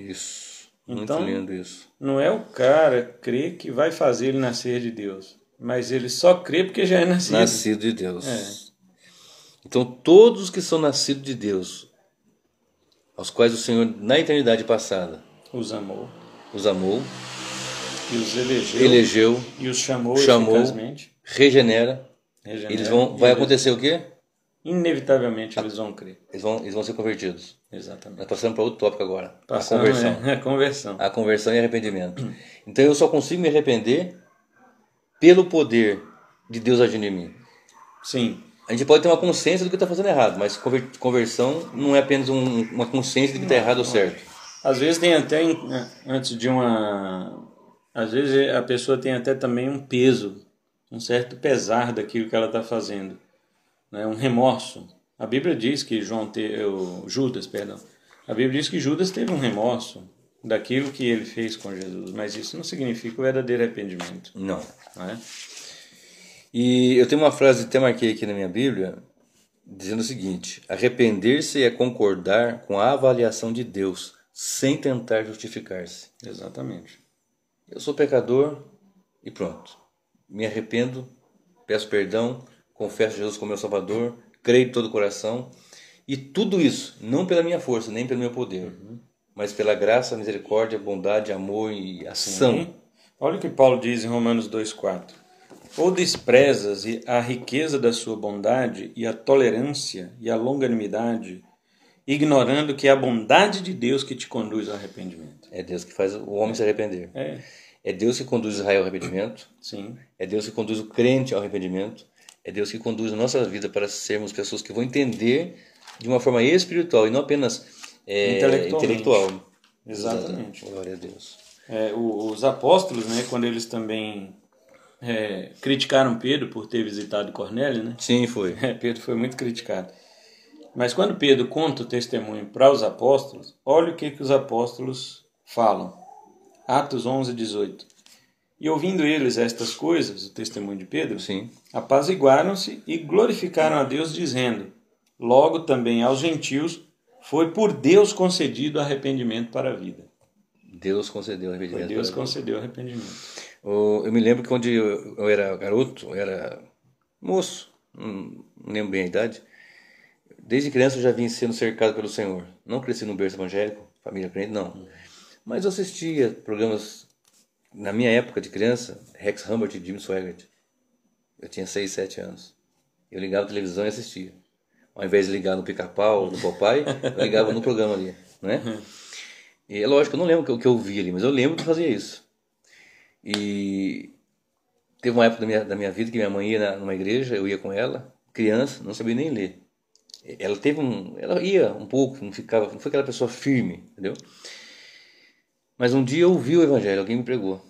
Isso. Muito
Então,
lindo isso.
não é o cara crer que vai fazer ele nascer de Deus, mas ele só crê porque já é nascido.
Nascido de Deus.
É.
Então todos os que são nascidos de Deus, aos quais o Senhor na eternidade passada
Os amou
os amou,
e os
elegeu,
e os chamou eficazmente.
regenera,
Regenera,
vai acontecer o quê?
Inevitavelmente eles vão crer.
Eles vão ser convertidos.
Exatamente.
Nós passamos para outro tópico agora.
Passando,
A conversão.
A conversão.
A conversão e arrependimento. Então eu só consigo me arrepender pelo poder de Deus agindo em mim.
Sim.
A gente pode ter uma consciência do que está fazendo errado, mas conversão não é apenas uma consciência de que está errado ou certo.
Às vezes tem até, antes de uma... Às vezes a pessoa tem até também um peso, um certo pesar daquilo que ela está fazendo. Né? Um remorso. A Bíblia diz que Judas, perdão. A Bíblia diz que Judas teve um remorso daquilo que ele fez com Jesus, mas isso não significa o verdadeiro arrependimento.
Não.
Não é?
E eu tenho uma frase, até marquei aqui na minha Bíblia, dizendo o seguinte: arrepender-se é concordar com a avaliação de Deus, sem tentar justificar-se.
Exatamente.
Eu sou pecador e pronto. Me arrependo, peço perdão, confesso Jesus como meu Salvador, creio de todo o coração. E tudo isso, não pela minha força, nem pelo meu poder, mas pela graça, misericórdia, bondade, amor e ação.
Sim. Olha o que Paulo diz em Romanos 2,4. Ou desprezas a riqueza da sua bondade e a tolerância e a longanimidade, ignorando que é a bondade de Deus que te conduz ao arrependimento.
É Deus que faz o homem se arrepender. É Deus que conduz Israel ao arrependimento.
Sim.
É Deus que conduz o crente ao arrependimento. É Deus que conduz a nossa vida para sermos pessoas que vão entender de uma forma espiritual e não apenas intelectual.
Exatamente.
Glória a Deus.
Os apóstolos, né, quando eles também criticaram Pedro por ter visitado Cornélio, né?
Sim, foi.
Pedro foi muito criticado. Mas quando Pedro conta o testemunho para os apóstolos, olha o que os apóstolos falam. Atos 11, 18. E ouvindo eles estas coisas, o testemunho de Pedro,
Sim.
apaziguaram-se e glorificaram a Deus, dizendo: logo também aos gentios foi por Deus concedido arrependimento para a vida.
Deus concedeu arrependimento.
Foi Deus concedeu arrependimento.
Eu me lembro que quando eu era garoto, eu era moço, não lembro bem a idade. Desde criança eu já vim sendo cercado pelo Senhor. Não cresci no berço evangélico, família crente, não. Mas eu assistia programas, na minha época de criança, Rex Humbert e Jim Swaggart. Eu tinha 6, 7 anos. Eu ligava a televisão e assistia. Ao invés de ligar no Pica-Pau, no Popeye, eu ligava no programa ali, né? E é lógico, eu não lembro o que eu vi ali, mas eu lembro que fazia isso. E teve uma época da minha vida que minha mãe ia numa igreja, eu ia com ela, criança, não sabia nem ler. Ela ia um pouco, não foi aquela pessoa firme, entendeu? Mas um dia eu ouvi o evangelho, alguém me pregou.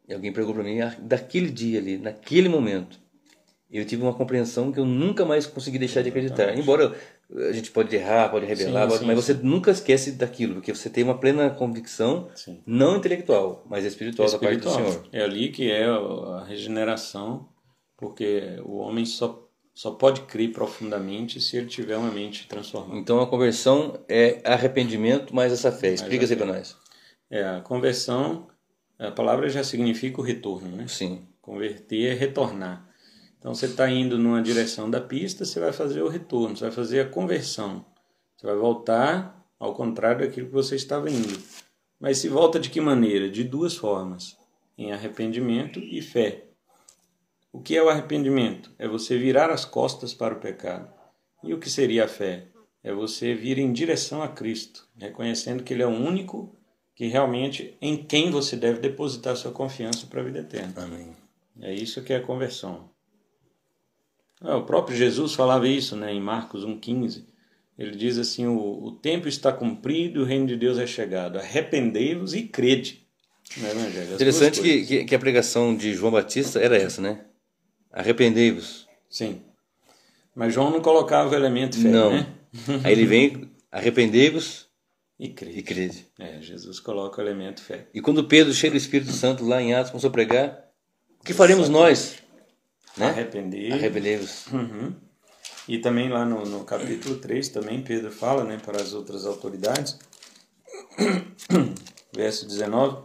E alguém pregou para mim daquele dia ali, naquele momento. eu tive uma compreensão que eu nunca mais consegui deixar de acreditar. Embora a gente pode errar, pode revelar, mas você nunca esquece daquilo, porque você tem uma plena convicção, não intelectual, mas espiritual da parte do Senhor.
É ali que é a regeneração, porque o homem só pode crer profundamente se ele tiver uma mente transformada.
Então a conversão é arrependimento mais essa fé. Explica isso aí para nós.
A conversão, a palavra já significa o retorno, né?
Sim.
Converter é retornar. Então você está indo numa direção da pista, você vai fazer o retorno, você vai fazer a conversão. Você vai voltar ao contrário daquilo que você estava indo. Mas se volta de que maneira? De duas formas. Em arrependimento e fé. O que é o arrependimento? É você virar as costas para o pecado. E o que seria a fé? É você vir em direção a Cristo, reconhecendo que Ele é o único que realmente em quem você deve depositar sua confiança para a vida eterna.
Amém.
É isso que é a conversão. O próprio Jesus falava isso, né, em Marcos 1,15. Ele diz assim, o tempo está cumprido e o reino de Deus é chegado. Arrependei-vos e crede no Evangelho.
Interessante que a pregação de João Batista era essa, né? Arrependei-vos.
Sim. Mas João não colocava o elemento fé,
não.
Né?
Aí ele vem, arrependei-vos
e crede. Jesus coloca o elemento fé.
E quando Pedro chega o Espírito Santo lá em Atos, começou a pregar, o que faremos nós? Né? Arrependei-vos.
Uhum. E também lá no capítulo 3, também Pedro fala, né, para as outras autoridades, verso 19,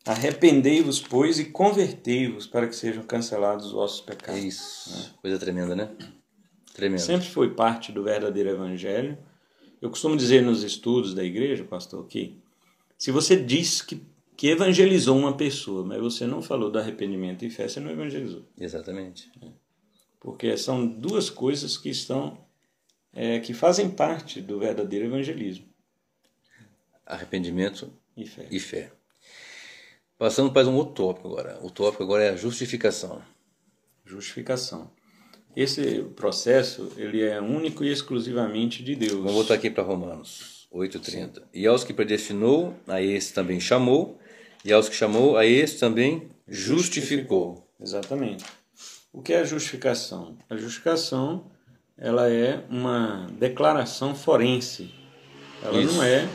arrependei-vos, pois, e convertei-vos para que sejam cancelados os vossos pecados.
Isso, né? Coisa tremenda, né? Tremendo.
Sempre foi parte do verdadeiro evangelho. Eu costumo dizer nos estudos da igreja, pastor, que se você diz que evangelizou uma pessoa, mas você não falou do arrependimento e fé, você não evangelizou.
Exatamente.
Porque são duas coisas que que fazem parte do verdadeiro evangelismo.
Arrependimento
e
fé. Passando para um outro tópico agora. O tópico agora é a justificação.
Justificação. Esse processo ele é único e exclusivamente de Deus.
Vamos voltar aqui para Romanos 8,30. E aos que predestinou, a esse também chamou, e aos que chamou, a esse também justificou.
Exatamente. O que é a justificação? A justificação ela é uma declaração forense. Ela não é,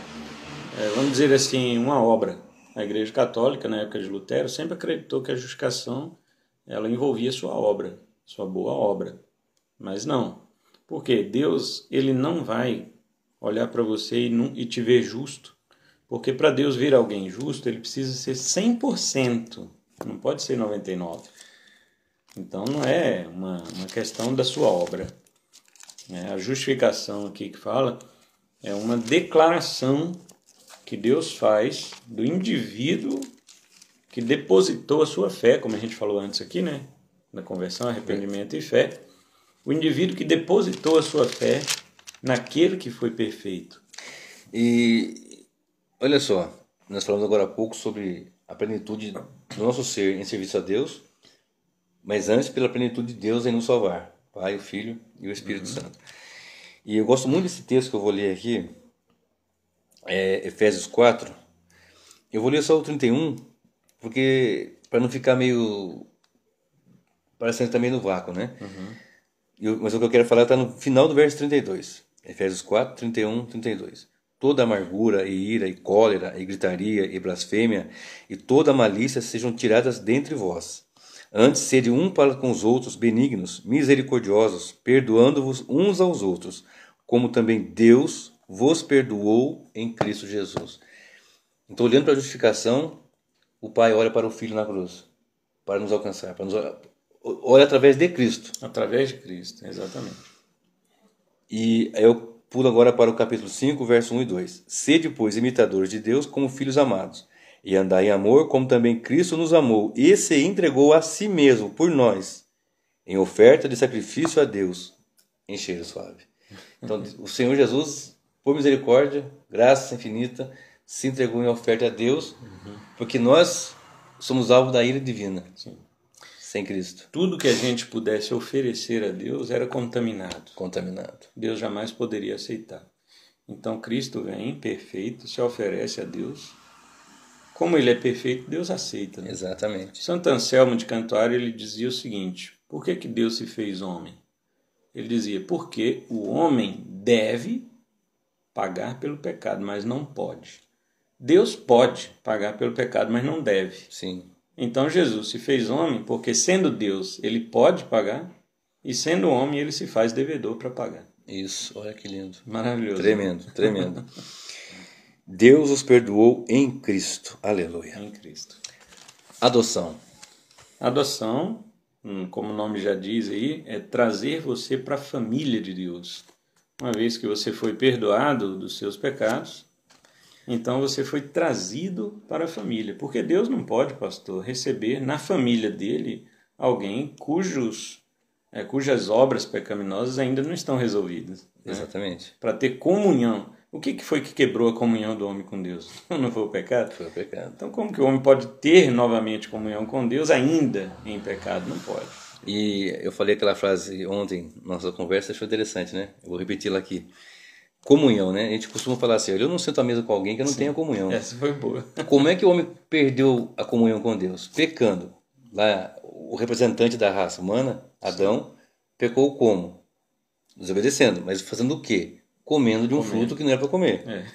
vamos dizer assim, uma obra. A Igreja Católica, na época de Lutero, sempre acreditou que a justificação ela envolvia sua obra, sua boa obra. Mas não. Porque Deus ele não vai olhar para você e te ver justo. Porque para Deus ver alguém justo, ele precisa ser 100%. Não pode ser 99%. Então não é uma questão da sua obra. A justificação aqui que fala é uma declaração que Deus faz do indivíduo que depositou a sua fé, como a gente falou antes aqui, né? Na conversão, arrependimento e fé. O indivíduo que depositou a sua fé naquele que foi perfeito.
E olha só, nós falamos agora há pouco sobre a plenitude do nosso ser em serviço a Deus, mas antes pela plenitude de Deus em nos salvar, Pai, o Filho e o Espírito Santo. E eu gosto muito desse texto que eu vou ler aqui, Efésios 4. Eu vou ler só o 31, porque para não ficar meio parecendo também no vácuo, né? Mas o que eu quero falar está no final do verso 32. Efésios 4, 31, 32. Toda amargura e ira e cólera e gritaria e blasfêmia e toda malícia sejam tiradas dentre vós. Antes, sede um para com os outros benignos, misericordiosos, perdoando-vos uns aos outros, como também Deus vos perdoou em Cristo Jesus. Então, olhando para a justificação, o Pai olha para o Filho na cruz, para nos alcançar, olha através de Cristo.
Através de Cristo, exatamente.
E eu pulo agora para o capítulo 5, verso 1 e 2. Sede, pois, imitadores de Deus como filhos amados, e andai em amor, como também Cristo nos amou, e se entregou a si mesmo por nós, em oferta de sacrifício a Deus, em cheiro suave. Então, o Senhor Jesus, por misericórdia, graça infinita, se entregou em oferta a Deus, porque nós somos alvo da ira divina.
Sim.
Sem Cristo.
Tudo que a gente pudesse oferecer a Deus era contaminado. Deus jamais poderia aceitar. Então Cristo vem perfeito, se oferece a Deus como ele é perfeito, Deus aceita. Né?
Exatamente.
Santo Anselmo de Cantuária, ele dizia o seguinte: por que Deus se fez homem? Ele dizia, porque o homem deve pagar pelo pecado, mas não pode. Deus pode pagar pelo pecado, mas não deve.
Sim.
Então Jesus se fez homem porque, sendo Deus, ele pode pagar, e sendo homem, ele se faz devedor para pagar.
Isso, olha que lindo.
Maravilhoso.
Tremendo, tremendo. Deus os perdoou em Cristo. Aleluia.
Em Cristo.
Adoção.
Adoção, como o nome já diz aí, é trazer você para a família de Deus. Uma vez que você foi perdoado dos seus pecados, então você foi trazido para a família. Porque Deus não pode, pastor, receber na família dele alguém cujas obras pecaminosas ainda não estão resolvidas. Né?
Exatamente.
Para ter comunhão. O que foi que quebrou a comunhão do homem com Deus? Não foi o pecado?
Foi o pecado.
Então como que o homem pode ter novamente comunhão com Deus ainda em pecado? Não pode.
E eu falei aquela frase ontem, nossa conversa, achou interessante, né? Eu vou repeti-la aqui. Comunhão, né? A gente costuma falar assim, eu não sento à mesa com alguém que eu não tenha comunhão.
Essa foi boa.
Como é que o homem perdeu a comunhão com Deus? Pecando. Lá, o representante da raça humana, Adão, pecou como? Desobedecendo. Mas fazendo o quê? Comendo de um fruto que não era para comer.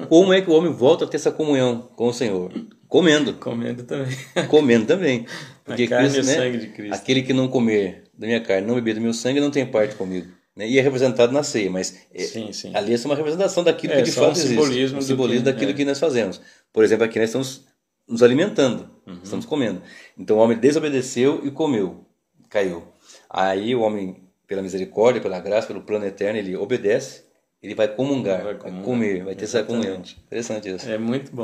Como é que o homem volta a ter essa comunhão com o Senhor? Comendo.
Comendo também.
Comendo também. Porque
a carne
Cristo,
e o sangue de Cristo.
Aquele que não comer da minha carne, não beber do meu sangue, não tem parte comigo. Né? E é representado na ceia, mas
sim.
ali é uma representação daquilo que de fato existe. Um simbolismo daquilo que nós fazemos. Por exemplo, aqui nós estamos nos alimentando, estamos comendo. Então o homem desobedeceu e comeu, caiu. Aí o homem, pela misericórdia, pela graça, pelo plano eterno, ele obedece, ele vai comungar, vai comer, vai ter essa comunhão. Interessante isso.
É muito bom.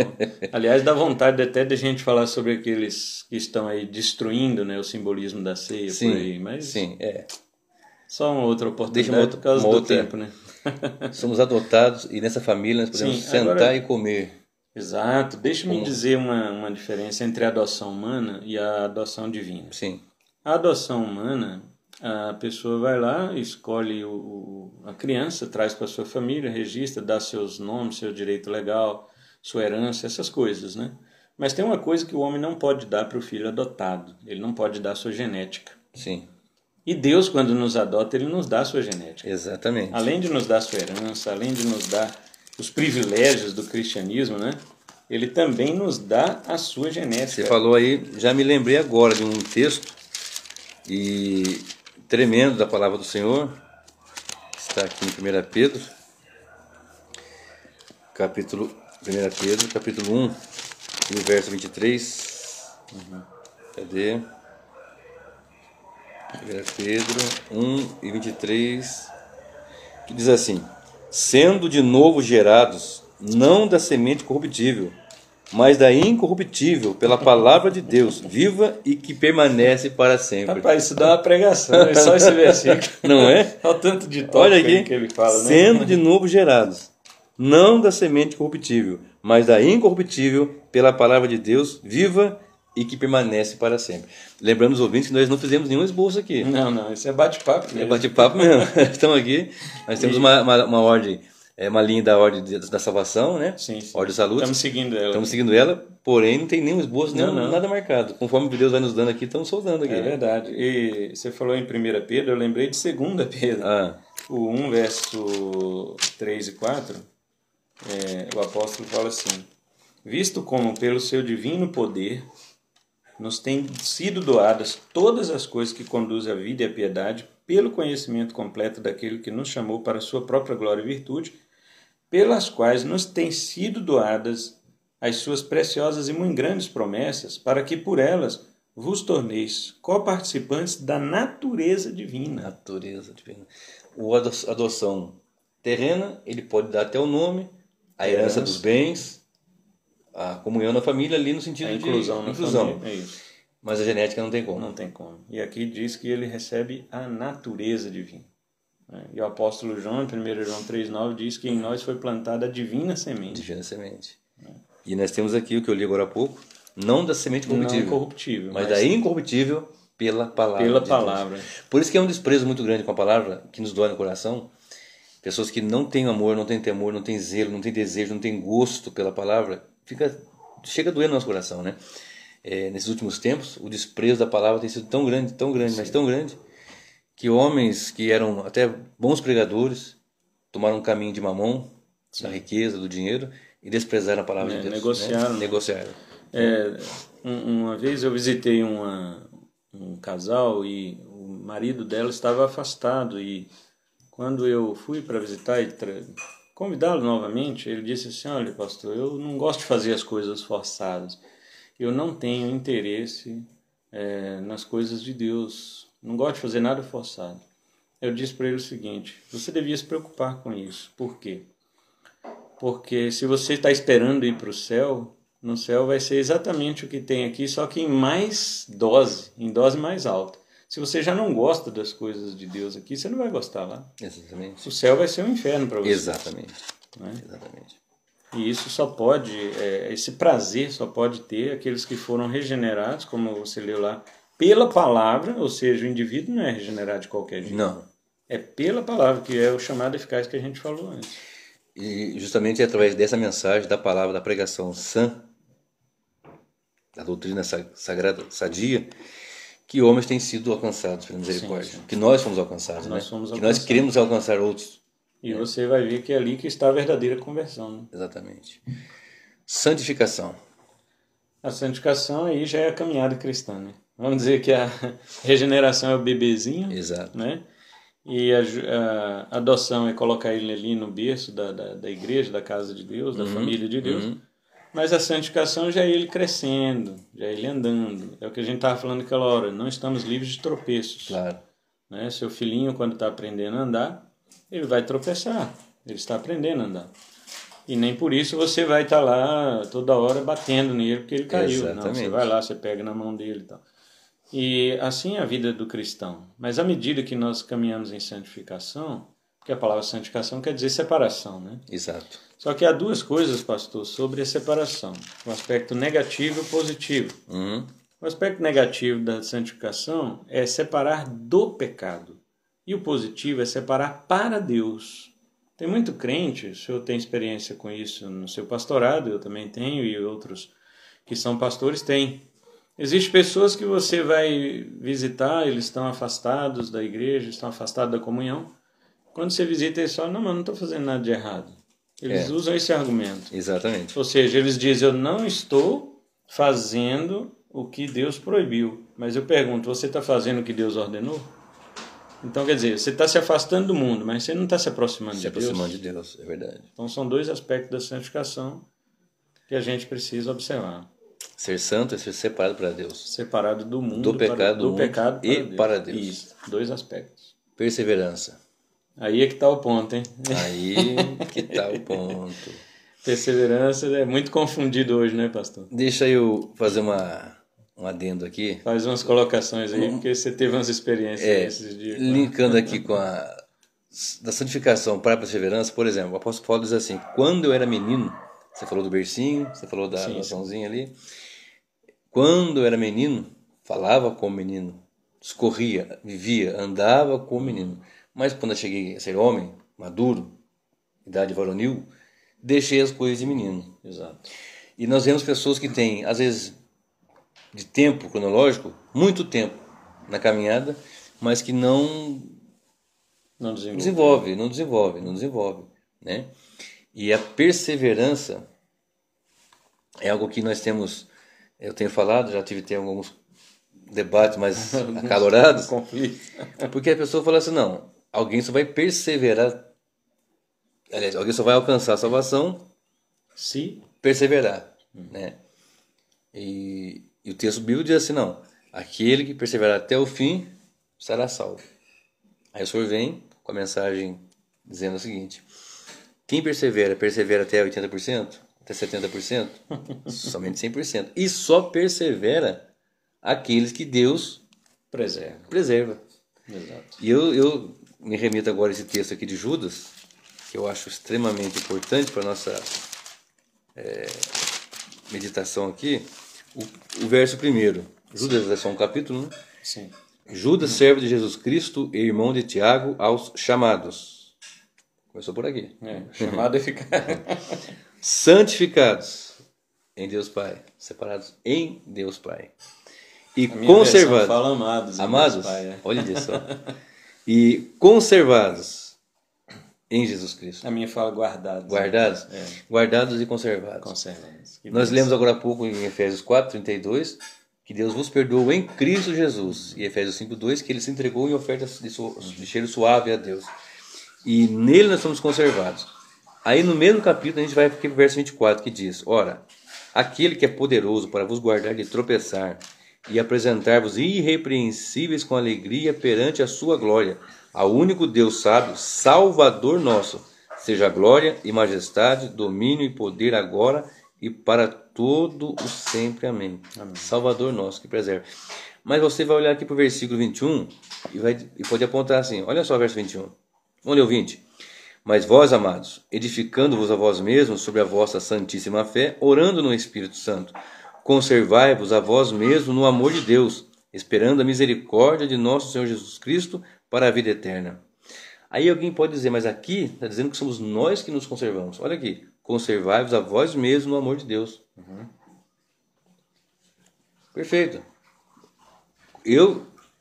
Aliás, dá vontade até de a gente falar sobre aqueles que estão aí destruindo, né, o simbolismo da ceia,
sim,
por aí. Mas
sim,
só uma outra oportunidade por causa do tempo, né?
Somos adotados e nessa família nós podemos sentar e comer.
Exato. Deixa-me dizer uma diferença entre a adoção humana e a adoção divina.
Sim.
A adoção humana, a pessoa vai lá, escolhe a criança, traz para sua família, registra, dá seus nomes, seu direito legal, sua herança, essas coisas, né? Mas tem uma coisa que o homem não pode dar para o filho adotado. Ele não pode dar sua genética.
Sim.
E Deus, quando nos adota, Ele nos dá a sua genética.
Exatamente.
Além de nos dar a sua herança, além de nos dar os privilégios do cristianismo, né? Ele também nos dá a sua genética.
Você falou aí, já me lembrei agora de um texto e tremendo da palavra do Senhor, está aqui em 1 Pedro, capítulo 1, e o verso 23. Cadê? 1 Pedro 1 e 23, que diz assim: sendo de novo gerados, não da semente corruptível, mas da incorruptível, pela palavra de Deus, viva e que permanece para sempre.
Rapaz, isso dá uma pregação, é só esse versículo.
Não é?
Olha o tanto de tópico.
Olha aqui,
que ele fala, né?
Sendo de novo gerados, não da semente corruptível, mas da incorruptível, pela palavra de Deus, viva e que permanece para sempre. Lembrando os ouvintes que nós não fizemos nenhum esboço aqui.
Não, isso é bate-papo mesmo.
É bate-papo mesmo. Estamos aqui, nós temos uma ordem, uma linha da ordem da salvação, né?
Sim.
Ordem de saúde.
Estamos seguindo ela.
Porém não tem nenhum esboço, nada marcado. Conforme Deus vai nos dando aqui, estamos soldando aqui.
É verdade. E você falou em 1 Pedro, eu lembrei de 2 Pedro. O 1, verso 3 e 4, o apóstolo fala assim: visto como pelo seu divino poder nos têm sido doadas todas as coisas que conduzem à vida e à piedade, pelo conhecimento completo daquele que nos chamou para a sua própria glória e virtude, pelas quais nos têm sido doadas as suas preciosas e muito grandes promessas, para que por elas vos torneis coparticipantes da natureza divina.
Natureza divina. A adoção terrena, ele pode dar até o nome, a herança dos bens, a comunhão na família ali no sentido
de inclusão.
É isso. Mas a genética não tem como.
Não tem como. E aqui diz que ele recebe a natureza divina. E o apóstolo João, 1 João 3,9, diz que em nós foi plantada a divina semente.
Divina semente. E nós temos aqui o que eu li agora há pouco, não da semente corruptível, mas da incorruptível pela palavra.
Deus.
Por isso que é um desprezo muito grande com a palavra, que nos dói no coração. Pessoas que não têm amor, não têm temor, não têm zelo, não têm desejo, não têm gosto pela palavra, fica chega a doer no nosso coração, né? Nesses últimos tempos, o desprezo da palavra tem sido tão grande, mas tão grande, que homens que eram até bons pregadores tomaram um caminho de mamão, da riqueza, do dinheiro, e desprezaram a palavra de Deus.
Negociaram.
Né? Negociaram.
Uma vez eu visitei um casal e o marido dela estava afastado, e quando eu fui para visitar e convidá-lo novamente, ele disse assim: olha, pastor, eu não gosto de fazer as coisas forçadas, eu não tenho interesse nas coisas de Deus, não gosto de fazer nada forçado. Eu disse para ele o seguinte: você devia se preocupar com isso. Por quê? Porque se você está esperando ir para o céu, no céu vai ser exatamente o que tem aqui, só que em mais dose, em dose mais alta. Se você já não gosta das coisas de Deus aqui, você não vai gostar lá.
Exatamente.
O céu vai ser um inferno para você.
Exatamente.
Né?
Exatamente.
E isso só pode, esse prazer só pode ter aqueles que foram regenerados, como você leu lá, pela palavra, ou seja, o indivíduo não é regenerado de qualquer jeito.
Não.
É pela palavra, que é o chamado eficaz que a gente falou antes.
E justamente é através dessa mensagem, da palavra, da pregação sã, da doutrina sagrada, sadia, que homens têm sido alcançados pela misericórdia. Sim. Que nós fomos alcançados, né? Que nós queremos alcançar outros.
E você vai ver que é ali que está a verdadeira conversão. Né?
Exatamente. Santificação.
A santificação aí já é a caminhada cristã, né? Vamos dizer que a regeneração é o bebezinho.
Exato.
Né? E a adoção é colocar ele ali no berço da igreja, da casa de Deus, da família de Deus. Mas a santificação já é ele crescendo, já é ele andando. É o que a gente estava falando naquela hora. Não estamos livres de tropeços.
Claro.
Né? Seu filhinho, quando está aprendendo a andar, ele vai tropeçar. Ele está aprendendo a andar. E nem por isso você vai estar lá toda hora batendo nele porque ele caiu.
Exatamente.
Não, você vai lá, você pega na mão dele e tal. E assim é a vida do cristão. Mas à medida que nós caminhamos em santificação, porque a palavra santificação quer dizer separação, né?
Exato.
Só que há duas coisas, pastor, sobre a separação. O aspecto negativo e o positivo. O aspecto negativo da santificação é separar do pecado. E o positivo é separar para Deus. Tem muito crente, o senhor tem experiência com isso no seu pastorado, eu também tenho, e outros que são pastores têm. Existem pessoas que você vai visitar, eles estão afastados da igreja, estão afastados da comunhão. Quando você visita, eles falam: não, mas não estou fazendo nada de errado. Eles usam esse argumento.
Exatamente.
Ou seja, eles dizem: eu não estou fazendo o que Deus proibiu. Mas eu pergunto: você está fazendo o que Deus ordenou? Então, quer dizer, você está se afastando do mundo, mas você não está se aproximando de Deus. Se
aproximando de Deus, é verdade.
Então, são dois aspectos da santificação que a gente precisa observar.
Ser santo é ser separado para Deus.
Separado do mundo,
do pecado
para Deus. Isso, dois aspectos.
Perseverança.
Aí é que está o ponto, hein?
Aí que está o ponto.
Perseverança é muito confundido hoje, né, pastor?
Deixa eu fazer um adendo aqui.
Faz umas colocações aí, porque você teve umas experiências esses dias.
Linkando aqui com da santificação para a perseverança, por exemplo, o apóstolo Paulo diz assim: quando eu era menino, você falou do bercinho, você falou da oraçãozinha ali. Quando eu era menino, falava como menino, discorria, vivia, andava como menino. Mas quando eu cheguei a ser homem, maduro, idade varonil, deixei as coisas de menino.
Exato.
E nós vemos pessoas que têm, às vezes, de tempo cronológico, muito tempo na caminhada, mas que não desenvolve. Né? E a perseverança é algo que nós temos, eu tenho falado, já tive alguns debates mais acalorados, porque a pessoa fala assim: não, alguém só vai perseverar, aliás, alguém só vai alcançar a salvação
se
perseverar, né? E o texto bíblico diz assim: não, aquele que perseverar até o fim será salvo. Aí o Senhor vem com a mensagem dizendo o seguinte: quem persevera até 80%, até 70%, somente 100%. E só persevera aqueles que Deus preserva.
Exato.
E eu me remito agora a esse texto aqui de Judas, que eu acho extremamente importante para a nossa meditação aqui. O verso 1. Judas é só um capítulo, né?
Sim.
Judas, servo de Jesus Cristo e irmão de Tiago, aos chamados. Começou por aqui.
Chamado eficaz.
Santificados em Deus Pai. Separados em Deus Pai. E
A minha
conservados.
versão fala amados. Em
Amados?
Deus Pai, é.
Olha disso. E conservados em Jesus Cristo.
A minha fala guardados.
Guardados?
É.
Guardados e conservados.
Conservados. Que
Nós
bênção.
lemos agora há pouco em Efésios 4:32 que Deus vos perdoou em Cristo Jesus. E Efésios 5:2 que Ele se entregou em ofertas de cheiro suave a Deus. E nele nós somos conservados. Aí no mesmo capítulo a gente vai para o verso 24 que diz: Ora, aquele que é poderoso para vos guardar de tropeçar e apresentar-vos irrepreensíveis com alegria perante a sua glória, ao único Deus sábio, Salvador nosso, seja glória e majestade, domínio e poder agora e para todo o sempre. Amém.
Amém.
Salvador nosso, que preserve. Mas você vai olhar aqui para o versículo 21 e pode apontar assim, olha só o verso 21. Vamos ler o 20. Mas vós, amados, edificando-vos a vós mesmos sobre a vossa santíssima fé, orando no Espírito Santo, conservai-vos a vós mesmos no amor de Deus, esperando a misericórdia de nosso Senhor Jesus Cristo para a vida eterna. Aí alguém pode dizer, mas aqui está dizendo que somos nós que nos conservamos. Olha aqui, conservai-vos a vós mesmos no amor de Deus. Perfeito.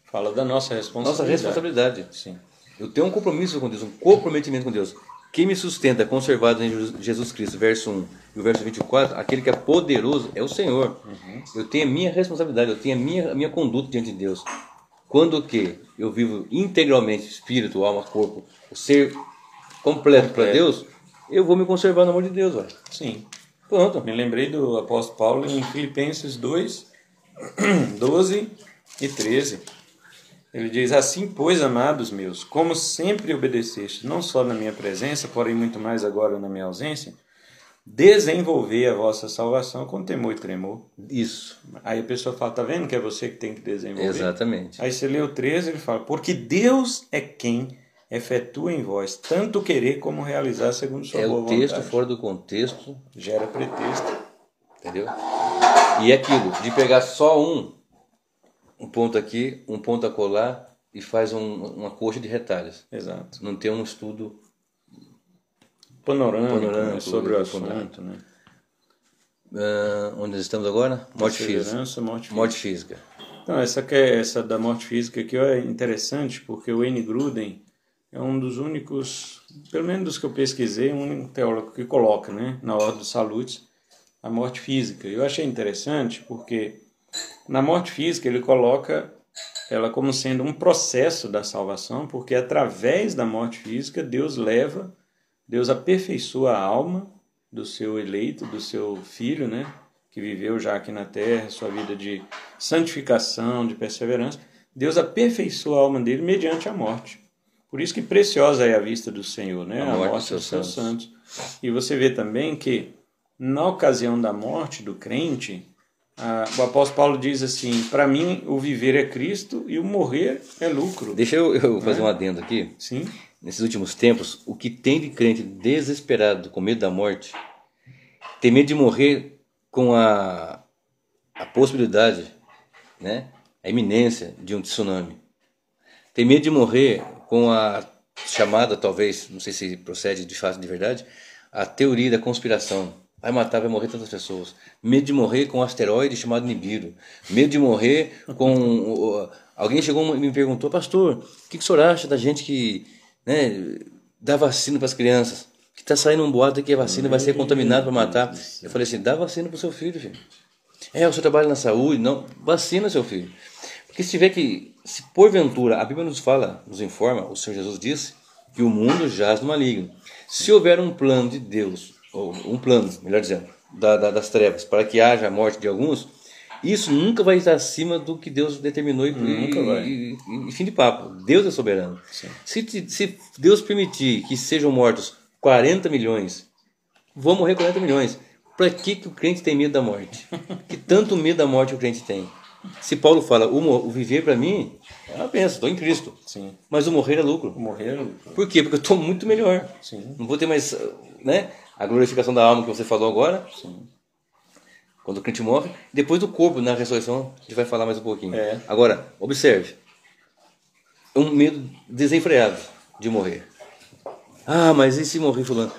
Fala da nossa
Nossa
responsabilidade.
responsabilidade.
Sim.
Eu tenho um compromisso com Deus, um comprometimento com Deus. Quem me sustenta, conservado em Jesus Cristo, verso 1 e o verso 24, aquele que é poderoso é o Senhor. Eu tenho a minha responsabilidade, eu tenho a minha conduta diante de Deus. Quando que eu vivo integralmente, espírito, alma, corpo, o ser completo para Deus, eu vou me conservar no amor de Deus. Olha.
Sim.
Pronto.
Me lembrei do apóstolo Paulo em Filipenses 2, 12 e 13. Ele diz: assim, pois, amados meus, como sempre obedeceste, não só na minha presença, porém muito mais agora na minha ausência, desenvolver a vossa salvação com temor e tremor.
Isso.
Aí a pessoa fala, tá vendo que é você que tem que desenvolver?
Exatamente.
Aí você lê o 13, ele fala, porque Deus é quem efetua em vós tanto querer como realizar segundo sua boa vontade.
É o texto fora do contexto.
Gera pretexto.
Entendeu? E é aquilo, de pegar só um ponto aqui, um ponto a colar e faz uma coxa de retalhos.
Exato.
Não tem um estudo
Panorâmico, né, sobre o assunto. Né?
Onde nós estamos agora? Morte física.
Morte física. Então, essa da morte física aqui é interessante porque o Wayne Grudem é um dos únicos, pelo menos dos que eu pesquisei, um único teólogo que coloca, né, na ordem dos saludes a morte física. Eu achei interessante porque na morte física ele coloca ela como sendo um processo da salvação, porque através da morte física Deus aperfeiçoa a alma do seu eleito, do seu filho, né, que viveu já aqui na terra, sua vida de santificação, de perseverança. Deus aperfeiçoa a alma dele mediante a morte. Por isso que preciosa é a vista do Senhor, né, a morte dos seus santos. E você vê também que na ocasião da morte do crente, o apóstolo Paulo diz assim, para mim o viver é Cristo e o morrer é lucro.
Deixa eu fazer um adendo aqui.
Sim.
Nesses últimos tempos, o que tem de crente desesperado com medo da morte, tem medo de morrer com a possibilidade, né, a iminência de um tsunami. Tem medo de morrer com a chamada, talvez, não sei se procede de fato de verdade, a teoria da conspiração. Vai matar, vai morrer tantas pessoas. Medo de morrer com um asteroide chamado Nibiru. Medo de morrer com... Alguém chegou e me perguntou, pastor, o que o senhor acha da gente que, né, dá vacina para as crianças? Que está saindo um boato que a vacina vai ser contaminada para matar. Eu falei assim, dá vacina para o seu filho, filho. O senhor trabalha na saúde? Não, vacina seu filho. Porque se porventura, a Bíblia nos fala, nos informa, o Senhor Jesus disse que o mundo jaz no maligno. Se houver um plano de Deus, ou um plano, melhor dizendo, das trevas, para que haja a morte de alguns, isso nunca vai estar acima do que Deus determinou e fim de papo. Deus é soberano. Se Deus permitir que sejam mortos 40 milhões, vão morrer 40 milhões. Para que o crente tem medo da morte? Que tanto medo da morte o crente tem? Se Paulo fala, o viver para mim é uma bênção, estou em Cristo.
Sim.
Mas o morrer é lucro.
O morrer é lucro.
Por quê? Porque eu estou muito melhor.
Sim.
Não vou ter mais, né, a glorificação da alma que você falou agora.
Sim.
Quando o crente morre. Depois do corpo, na ressurreição, a gente vai falar mais um pouquinho. Agora, observe. Um medo desenfreado de morrer. Mas e se morrer fulano?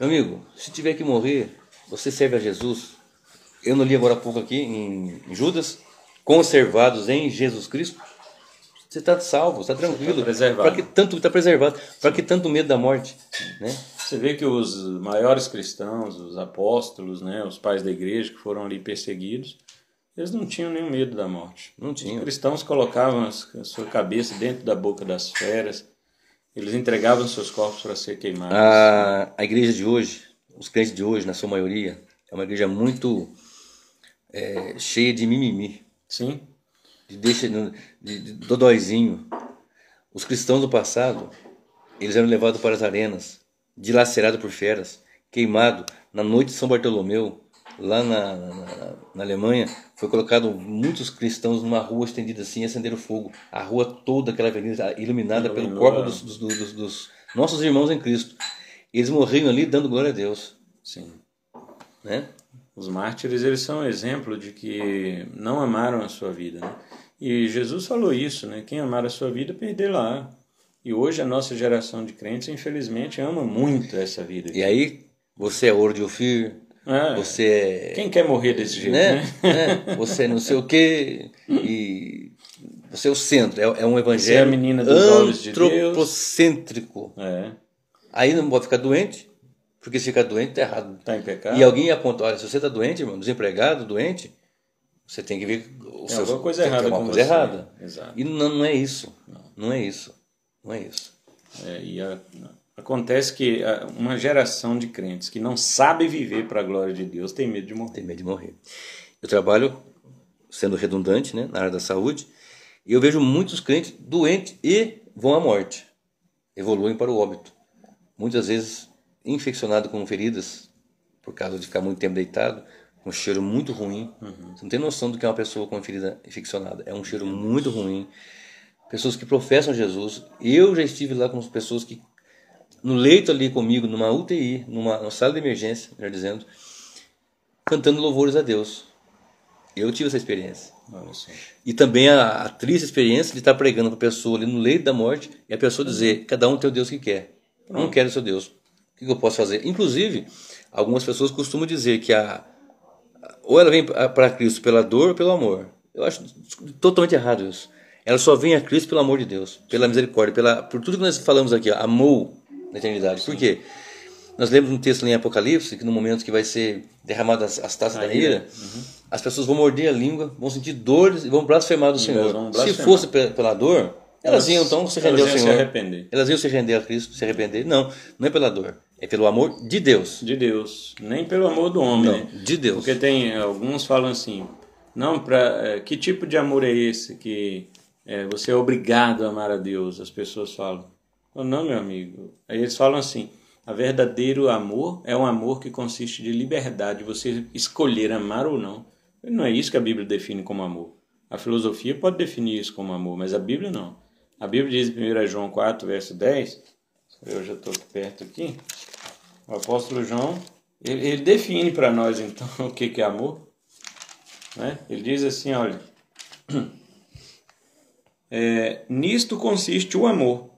Meu amigo, se tiver que morrer, você serve a Jesus, eu não li agora há pouco aqui em Judas, conservados em Jesus Cristo, você está salvo, está tranquilo. Para que tanto está preservado? Para que tanto medo da morte? Né?
Você vê que os maiores cristãos, os apóstolos, né, os pais da igreja que foram ali perseguidos, eles não tinham nenhum medo da morte.
Não tinham.
Os cristãos colocavam a sua cabeça dentro da boca das feras, eles entregavam seus corpos para ser queimados.
A igreja de hoje, os crentes de hoje, na sua maioria, é uma igreja muito cheia de mimimi.
Sim.
De dodóizinho. Os cristãos do passado, eles eram levados para as arenas, dilacerados por feras, queimados. Na noite de São Bartolomeu, lá na Alemanha, foi colocado muitos cristãos numa rua estendida assim e acenderam fogo. A rua toda, aquela avenida iluminada pelo corpo dos nossos irmãos em Cristo. Eles morriam ali dando glória a Deus.
Sim.
Né?
Os mártires, eles são um exemplo de que não amaram a sua vida, né? E Jesus falou isso, né? Quem amar a sua vida, perder-la. E hoje a nossa geração de crentes, infelizmente, ama muito essa vida.
E aí, você é ouro de Ofir, você é...
Quem quer morrer desse jeito, né?
Você é não sei o quê, e você é o centro. É um evangelho
você é a menina dos olhos de Deus.
Antropocêntrico. Aí não pode ficar doente, porque se ficar doente está errado.
Está em pecado.
E alguém aponta, olha, se você está doente, irmão, desempregado, doente, você tem que ver...
alguma coisa errada com você.
Errada.
Exato.
E não é isso. Não é isso.
Acontece que uma geração de crentes que não sabe viver para a glória de Deus tem medo de morrer.
Tem medo de morrer. Eu trabalho, sendo redundante, né, na área da saúde, e eu vejo muitos crentes doentes e vão à morte. Evoluem para o óbito. Muitas vezes infeccionado com feridas, por causa de ficar muito tempo deitado, um cheiro muito ruim. Você não tem noção do que é uma pessoa com uma ferida infeccionada. É um cheiro muito ruim. Pessoas que professam Jesus. Eu já estive lá com pessoas que, no leito ali comigo, numa UTI, numa sala de emergência, melhor dizendo, cantando louvores a Deus. Eu tive essa experiência. E também a triste experiência de estar pregando para a pessoa ali no leito da morte e a pessoa dizer, cada um tem o Deus que quer. Eu não quero o seu Deus. O que eu posso fazer? Inclusive, algumas pessoas costumam dizer que ou ela vem para Cristo pela dor ou pelo amor. Eu acho totalmente errado isso. Ela só vem a Cristo pelo amor de Deus, pela misericórdia, por tudo que nós falamos aqui, amou na eternidade. Por quê? Nós lemos um texto lá em Apocalipse, que no momento que vai ser derramadas as taças da ira, as pessoas vão morder a língua, vão sentir dores e vão blasfemar do Senhor. Se fosse pela dor, elas iam então se render ao Senhor. Elas iam se render a Cristo, se arrepender. Não é pela dor. É pelo amor de Deus.
De Deus. Nem pelo amor do homem.
Não, de Deus.
Porque alguns falam assim, não, que tipo de amor é esse que você é obrigado a amar a Deus? As pessoas falam. Não, meu amigo. Aí eles falam assim, a verdadeiro amor é um amor que consiste de liberdade, você escolher amar ou não. Não é isso que a Bíblia define como amor. A filosofia pode definir isso como amor, mas a Bíblia não. A Bíblia diz em 1 João 4, verso 10, eu já estou perto aqui, o apóstolo João, ele define para nós então o que é amor. Né? Ele diz assim, olha, nisto consiste o amor,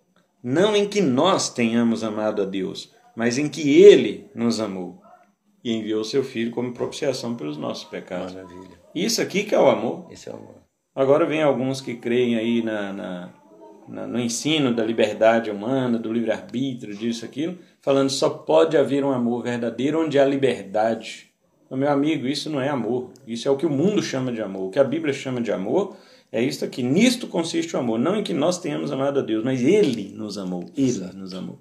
não em que nós tenhamos amado a Deus, mas em que Ele nos amou e enviou seu Filho como propiciação pelos nossos pecados.
Maravilha.
Isso aqui que é o amor.
Esse é o amor.
Agora vem alguns que creem aí no ensino da liberdade humana, do livre-arbítrio, disso, aquilo, falando que só pode haver um amor verdadeiro onde há liberdade. Meu amigo, isso não é amor. Isso é o que o mundo chama de amor. O que a Bíblia chama de amor é isso aqui. Nisto consiste o amor. Não em que nós tenhamos amado a Deus, mas Ele nos amou. Ele nos amou.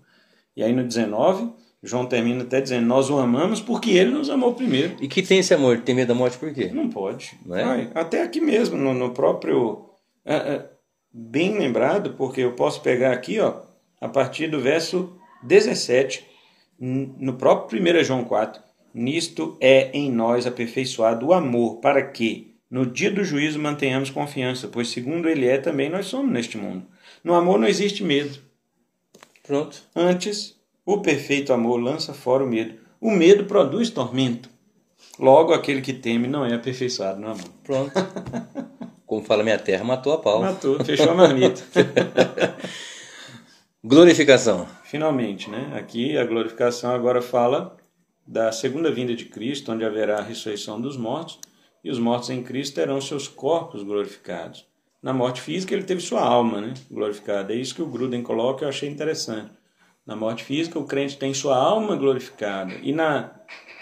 E aí no 19, João termina até dizendo, nós o amamos porque Ele nos amou primeiro.
E que tem esse amor? Tem medo da morte por quê?
Não pode.
Não é?
Até aqui mesmo, no próprio... bem lembrado, porque eu posso pegar aqui, a partir do verso 17, no próprio 1 João 4, nisto é em nós aperfeiçoado o amor, para que no dia do juízo mantenhamos confiança, pois segundo Ele é, também nós somos neste mundo. No amor não existe medo.
Pronto.
Antes, o perfeito amor lança fora o medo. O medo produz tormento. Logo, aquele que teme não é aperfeiçoado no amor.
Pronto. Como fala minha terra, matou a pau.
Matou, fechou a marmita.
Glorificação.
Finalmente, né? Aqui a glorificação agora fala da segunda vinda de Cristo, onde haverá a ressurreição dos mortos, e os mortos em Cristo terão seus corpos glorificados. Na morte física ele teve sua alma, né, glorificada. É isso que o Gruden coloca, eu achei interessante. Na morte física o crente tem sua alma glorificada. E na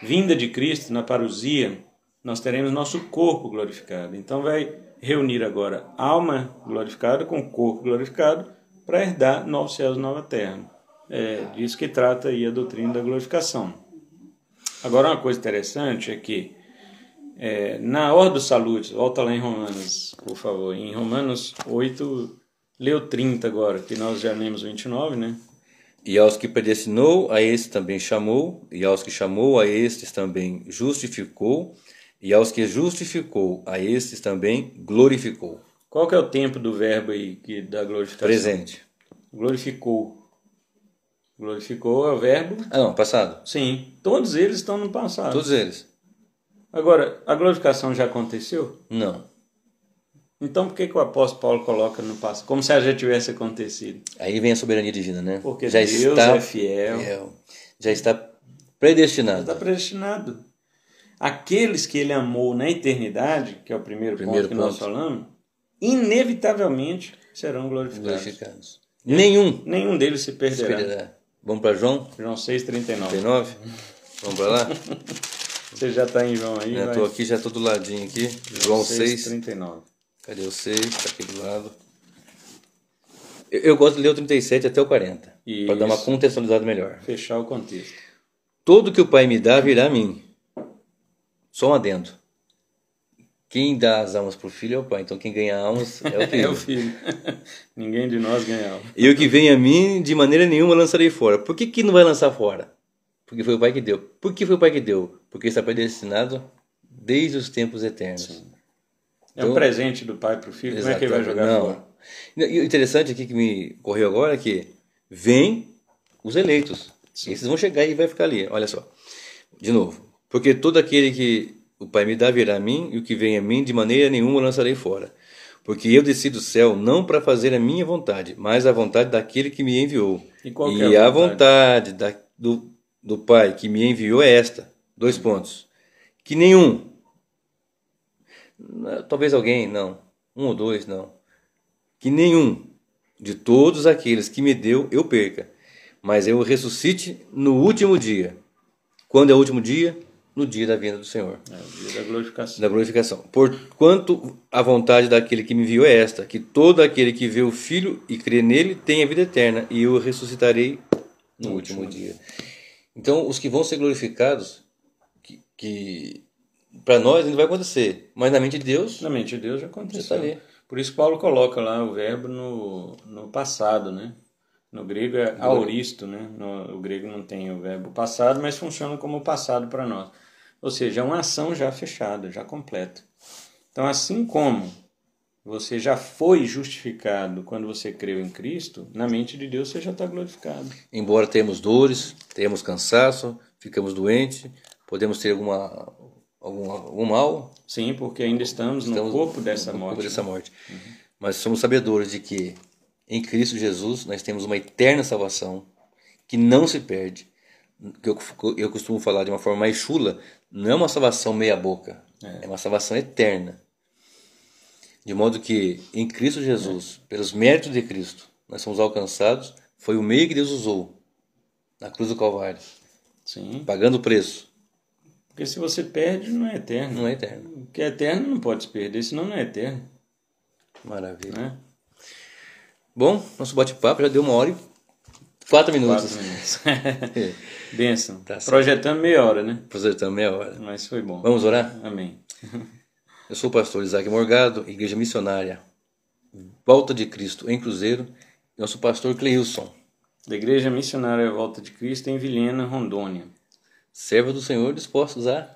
vinda de Cristo, na parousia, nós teremos nosso corpo glorificado. Então vai reunir agora alma glorificada com corpo glorificado para herdar novos céus e nova terra. É disso que trata aí a doutrina da glorificação. Agora uma coisa interessante é que na Ordo Salutis, volta lá em Romanos, por favor, em Romanos 8, leu 30 agora, que nós já lemos 29, né?
E aos que predestinou, a estes também chamou, e aos que chamou, a estes também justificou, e aos que justificou, a estes também glorificou.
Qual que é o tempo do verbo aí da glorificação?
Presente.
Glorificou. Glorificou é o verbo?
Ah, não, passado.
Sim, todos eles estão no passado.
Todos eles.
Agora, a glorificação já aconteceu?
Não.
Então por que o apóstolo Paulo coloca no passado? Como se já tivesse acontecido.
Aí vem a soberania divina, né?
Porque
já
Deus
está
é fiel.
Já está predestinado.
Está predestinado. Aqueles que ele amou na eternidade, que é o primeiro ponto que nós falamos, inevitavelmente serão glorificados. Nenhum deles se perderá.
Vamos para João?
João 6,39.
39? Vamos para lá?
Você já está em João aí?
Estou aqui, já estou do ladinho aqui. João
6,39. Cadê
o 6? Está aqui do lado. Eu gosto de ler o 37 até o 40. Para dar uma contextualizada melhor.
Fechar o contexto.
Todo que o Pai me dá virá a mim. Só um adendo. Quem dá as almas para o filho é o Pai. Então quem ganha almas é o filho.
É o filho. Ninguém de nós ganha alma.
E o que vem a mim, de maneira nenhuma lançarei fora. Por que não vai lançar fora? Porque foi o Pai que deu. Por que foi o Pai que deu? Porque está predestinado desde os tempos eternos.
Sim. É um presente do pai para o filho. Como é que ele vai jogar fora?
E o interessante aqui que me correu agora é que vem os eleitos. Sim. Esses vão chegar e vai ficar ali. Olha só. De novo. Porque todo aquele que o Pai me dá virá a mim, e o que vem a mim de maneira nenhuma lançarei fora. Porque eu desci do céu não para fazer a minha vontade, mas a vontade daquele que me enviou.
E qual que é a vontade?
Do Pai que me enviou é esta. 2 pontos. Que nenhum. Talvez alguém, não. 1 ou 2, não. Que nenhum de todos aqueles que me deu eu perca, mas eu ressuscite no último dia. Quando é o último dia? No dia da vinda do Senhor.
É o dia da glorificação.
Da glorificação. Porquanto a vontade daquele que me enviou é esta, que todo aquele que vê o Filho e crê nele tenha vida eterna, e eu o ressuscitarei no último dia. Então, os que vão ser glorificados, que para nós ainda vai acontecer, mas na mente de Deus...
Na mente de Deus já aconteceu.
Já está ali.
Por isso Paulo coloca lá o verbo no passado, né? No grego é aoristo, né? O grego não tem o verbo passado, mas funciona como passado para nós. Ou seja, é uma ação já fechada, já completa. Então, assim como você já foi justificado quando você creu em Cristo, na mente de Deus você já está glorificado.
Embora tenhamos dores, tenhamos cansaço, ficamos doentes, podemos ter algum mal.
Sim, porque ainda estamos no corpo dessa morte.
Uhum. Mas somos sabedores de que em Cristo Jesus nós temos uma eterna salvação que não se perde. Que eu costumo falar de uma forma mais chula, não é uma salvação meia boca, é uma salvação eterna. De modo que em Cristo Jesus, pelos méritos de Cristo, nós somos alcançados, foi o meio que Deus usou na cruz do Calvário.
Sim.
Pagando o preço.
Porque se você perde, não é eterno.
Não é eterno.
O que é eterno não pode se perder, senão não é eterno.
Maravilha.
Né?
Bom, nosso bate-papo já deu 1h04.
4 minutos. Bênção.
Tá certo.
Projetando meia hora, né?
Projetando meia hora.
Mas foi bom.
Vamos orar?
Amém.
Eu sou o pastor Isaac Morgado, Igreja Missionária Volta de Cristo em Cruzeiro. E nosso pastor Cleilson.
Da Igreja Missionária Volta de Cristo em Vilhena, Rondônia.
Servos do Senhor dispostos a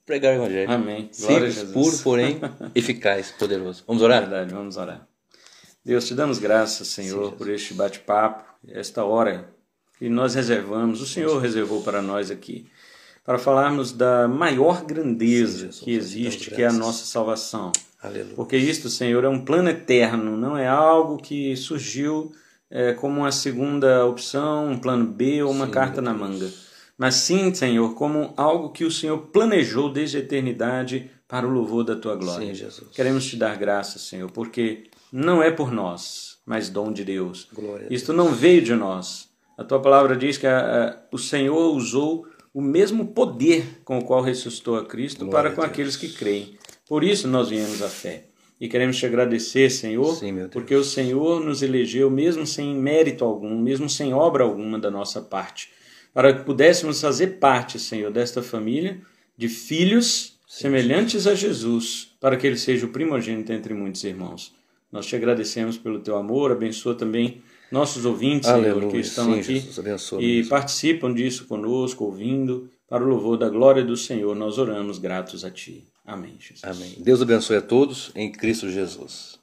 pregar o Evangelho.
Amém. Glória
Simples,
a Jesus.
puro, porém eficaz, poderoso. Vamos orar?
Verdade, vamos orar. Deus, te damos graças, Senhor, por este bate-papo, esta hora que nós reservamos, o Senhor reservou para nós aqui, para falarmos da maior grandeza que existe, que é a nossa salvação.
Aleluia.
Porque isto, Senhor, é um plano eterno, não é algo que surgiu como uma segunda opção, um plano B ou uma carta na manga. mas sim, Senhor, como algo que o Senhor planejou desde a eternidade para o louvor da Tua glória.
Sim, Jesus.
Queremos Te dar graças, Senhor, porque não é por nós, mas dom de Deus.
Glória a
Isto não veio de nós. A Tua palavra diz que o Senhor usou o mesmo poder com o qual ressuscitou a Cristo
Glória
para com
a Deus.
aqueles que creem. Por isso nós viemos à fé. E queremos Te agradecer, Senhor,
Sim, meu Deus.
porque o Senhor nos elegeu mesmo sem mérito algum, mesmo sem obra alguma da nossa parte, para que pudéssemos fazer parte, Senhor, desta família de filhos semelhantes a Jesus, para que Ele seja o primogênito entre muitos irmãos. Nós Te agradecemos pelo Teu amor, abençoa também nossos ouvintes, Senhor, que estão
Sim,
aqui
Jesus, abençoa
e
mesmo.
participam disso conosco, ouvindo, para o louvor da glória do Senhor. Nós oramos gratos a Ti. Amém, Jesus.
Amém. Deus abençoe a todos em Cristo Jesus.